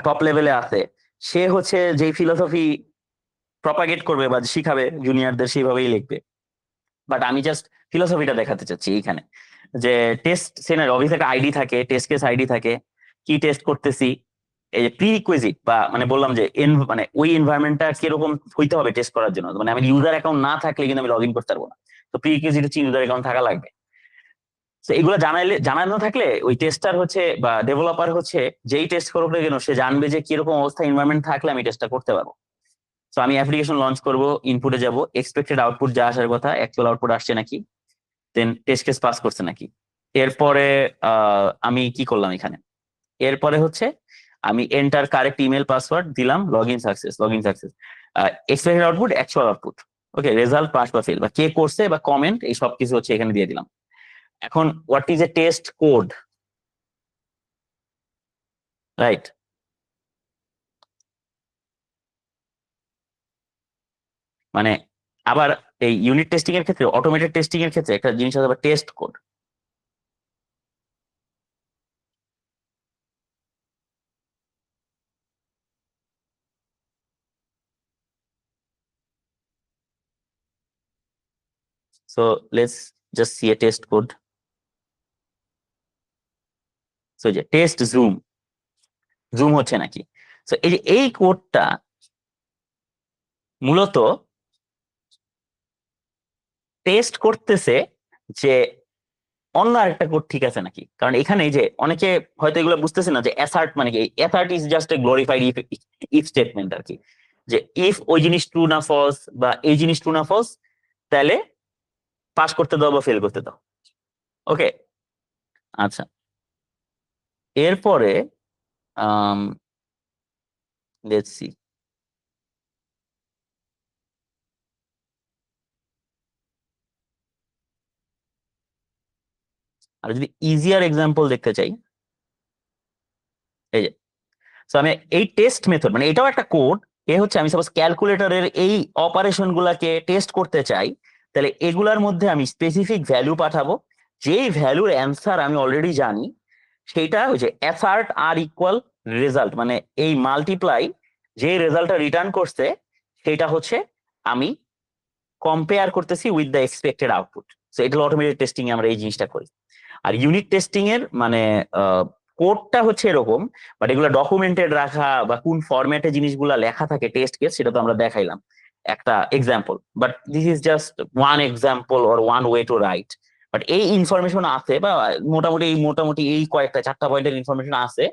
টপ লেভেলে আছে, সে হচ্ছে যে ফিলোসফি প্রপাগেট করবে বা শিখাবে জুনিয়রদের সেইভাবেই লিখবে। বাট আমি জাস্ট ফিলোসফিটা দেখাতে চাচ্ছি এইখানে, যে টেস্ট সিনারিও অবভিয়াসলি একটা আইডি থাকে, টেস্ট কেস আইডি থাকে, কি টেস্ট করতেছি, এই যে প্রিরিকুইজিট বা মানে বললাম যে মানে ওই এনভায়রনমেন্টটা কিরকম হইতে হবে টেস্ট করার জন্য, মানে আমি ইউজার অ্যাকাউন্ট না থাকলে কিন্তু আমি লগ ইন করতে পারবো না। তো প্রিরিকুইজিট হচ্ছে ইউজার অ্যাকাউন্ট থাকা লাগবে। তো এগুলো জানানো থাকলে ওই টেস্টার হচ্ছে বা ডেভেলপার হচ্ছে যেই টেস্ট করুক না কেন সে জানবে যে কিরকম অবস্থা এনভায়রনমেন্ট থাকলে আমি টেস্টটা করতে পারবো। তো আমি অ্যাপ্লিকেশন লঞ্চ করব, ইনপুটে যাব, এক্সপেক্টেড আউটপুট যা আসার কথা অ্যাকচুয়াল আউটপুট আসছে নাকি, দেন টেস্ট কেস পাস করছে নাকি। এরপরে আমি কি করলাম এখানে, এরপরে হচ্ছে আমি এন্টার কারেক্ট ইমেল পাসওয়ার্ড দিলাম, log in success, expected output actual output, okay, result pass বা ফেল বা কে করছে বা কমেন্ট এই সব কিছু হচ্ছে এখানে দিয়ে দিলাম। এখন what is a test code, right? মানে আবার এই ইউনিট টেস্টিং এর ক্ষেত্রে, অটোমেটেড টেস্টিং এর ক্ষেত্রে একটা জিনিস আছে test code. So let's just see A test code. So যে টেস্ট জুম, জুম হচ্ছে নাকি। সো এই যে এই কোডটা মূলত টেস্ট করতেছে যে অন্য আরেকটা কোড ঠিক আছে নাকি। কারণ এখানে এই যে অনেকে হয়তো এগুলো বুঝতেছে না যে অ্যাসার্ট মানে কি, assert is just a glorified if statement আর কি, যে ইফ ওই জিনিস ট্রু না ফলস বা এই জিনিস ট্রু না ফলস তাহলে পাস করতে দাও বা ফেল করতে দাও। ওকে, আচ্ছা, এরপরে লেটস সি, আর যদি ইজিয়ার এক্সাম্পল দেখতে চাই, এই যে, তো আমি এই টেস্ট মেথড মানে এটাও একটা কোড, এ হচ্ছে আমি সাপোজ ক্যালকুলেটরের এই অপারেশন গুলাকে টেস্ট করতে চাই, তাহলে এগুলার মধ্যে আমি স্পেসিফিক ভ্যালু পাঠাবো, যেই ভ্যালুর অ্যান্সার আমি অলরেডি জানি, সেইটা হচ্ছে অ্যাসার্ট আর ইকুয়াল রেজাল্ট, মানে এই মাল্টিপ্লাই যে রেজাল্টটা রিটার্ন করছে সেটা হচ্ছে আমি কম্পেয়ার করতেছি উইথ দ্য এক্সপেক্টেড আউটপুট। তো এটা অটোমেটেড টেস্টিং এ আমরা এই জিনিসটা করি। আর ইউনিট টেস্টিং এর মানে কোডটা হচ্ছে এরকম, বাট এগুলো ডকুমেন্টেড রাখা বা কোন ফরম্যাটে জিনিসগুলো লেখা থাকে টেস্ট কেস সেটা তো আমরা দেখাইলাম একটা example, but this is just one example or one way to right. But এই ইনফরমেশন আছে বা মোটামুটি এই কয়েকটা 4টা পয়েন্টের ইনফরমেশন আছে,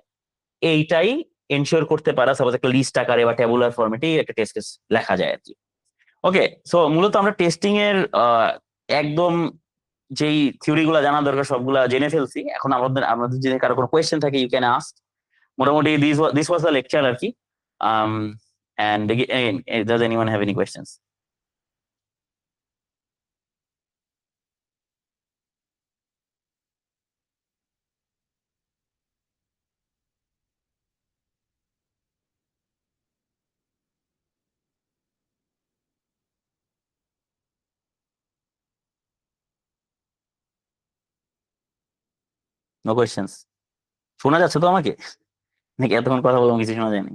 এইটাই এনশিওর করতে পারা সাপোজ একটা লিস্ট আকারে বা ট্যাবুলার ফরম্যাটে একটা টেস্ট কেস লেখা যায় আর কি। ওকে, সো মূলত আমরা টেস্টিং এর একদম যেই থিওরি গুলা জানা দরকার সবগুলা জেনে ফেলছি। এখন আমাদের আমাদের যদি কারো কোনো কোয়েশ্চেন থাকে ইউ ক্যান আস্ক। মোটামুটি দিস ওয়াজ দ্য লেকচার আর কি। And does anyone have any questions? No questions? শোনা যাচ্ছে তো আমাকে, নাকি এতক্ষণ কথা বললাম কিছু শোনা যায়নি?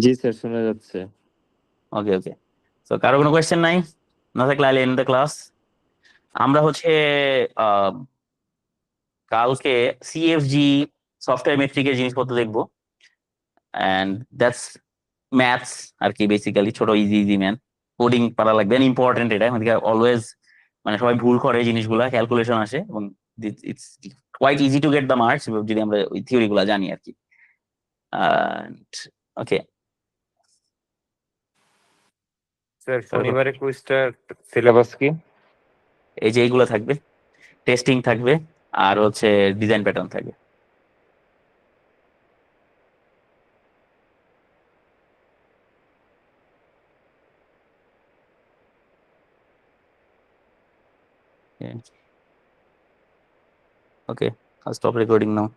জি স্যার, শোনা যাচ্ছে। ওকে ওকে, তো কারো কোনো কোয়েশ্চেন নাই? না থাকলে আইলে এন্ড দ্য ক্লাস। আমরা হচ্ছে আহ, কালকে সিএফজি সফটওয়্যার মেট্রিকের জিনিসপত্র দেখবো, এন্ড দ্যাটস ম্যাথস আর কি, বেসিক্যালি ছোট ইজি ইজি ম্যাথ, কোডিং পারা লাগবে, ইম্পর্টেন্ট এটা আমাদের অলওয়েজ, মানে সবাই ভুল করে জিনিসগুলা, ক্যালকুলেশন আসে এবং it's quite easy to get the marks যদি আমরা ওই থিওরি গুলা জানি আর কি। ওকে, স্যার শনিবারে কুইজটার সিলেবাস কি? এই যে এইগুলো থাকবে, টেস্টিং থাকবে, আর হচ্ছে ডিজাইন প্যাটার্ন থাকবে। ওকে, I'll stop recording now.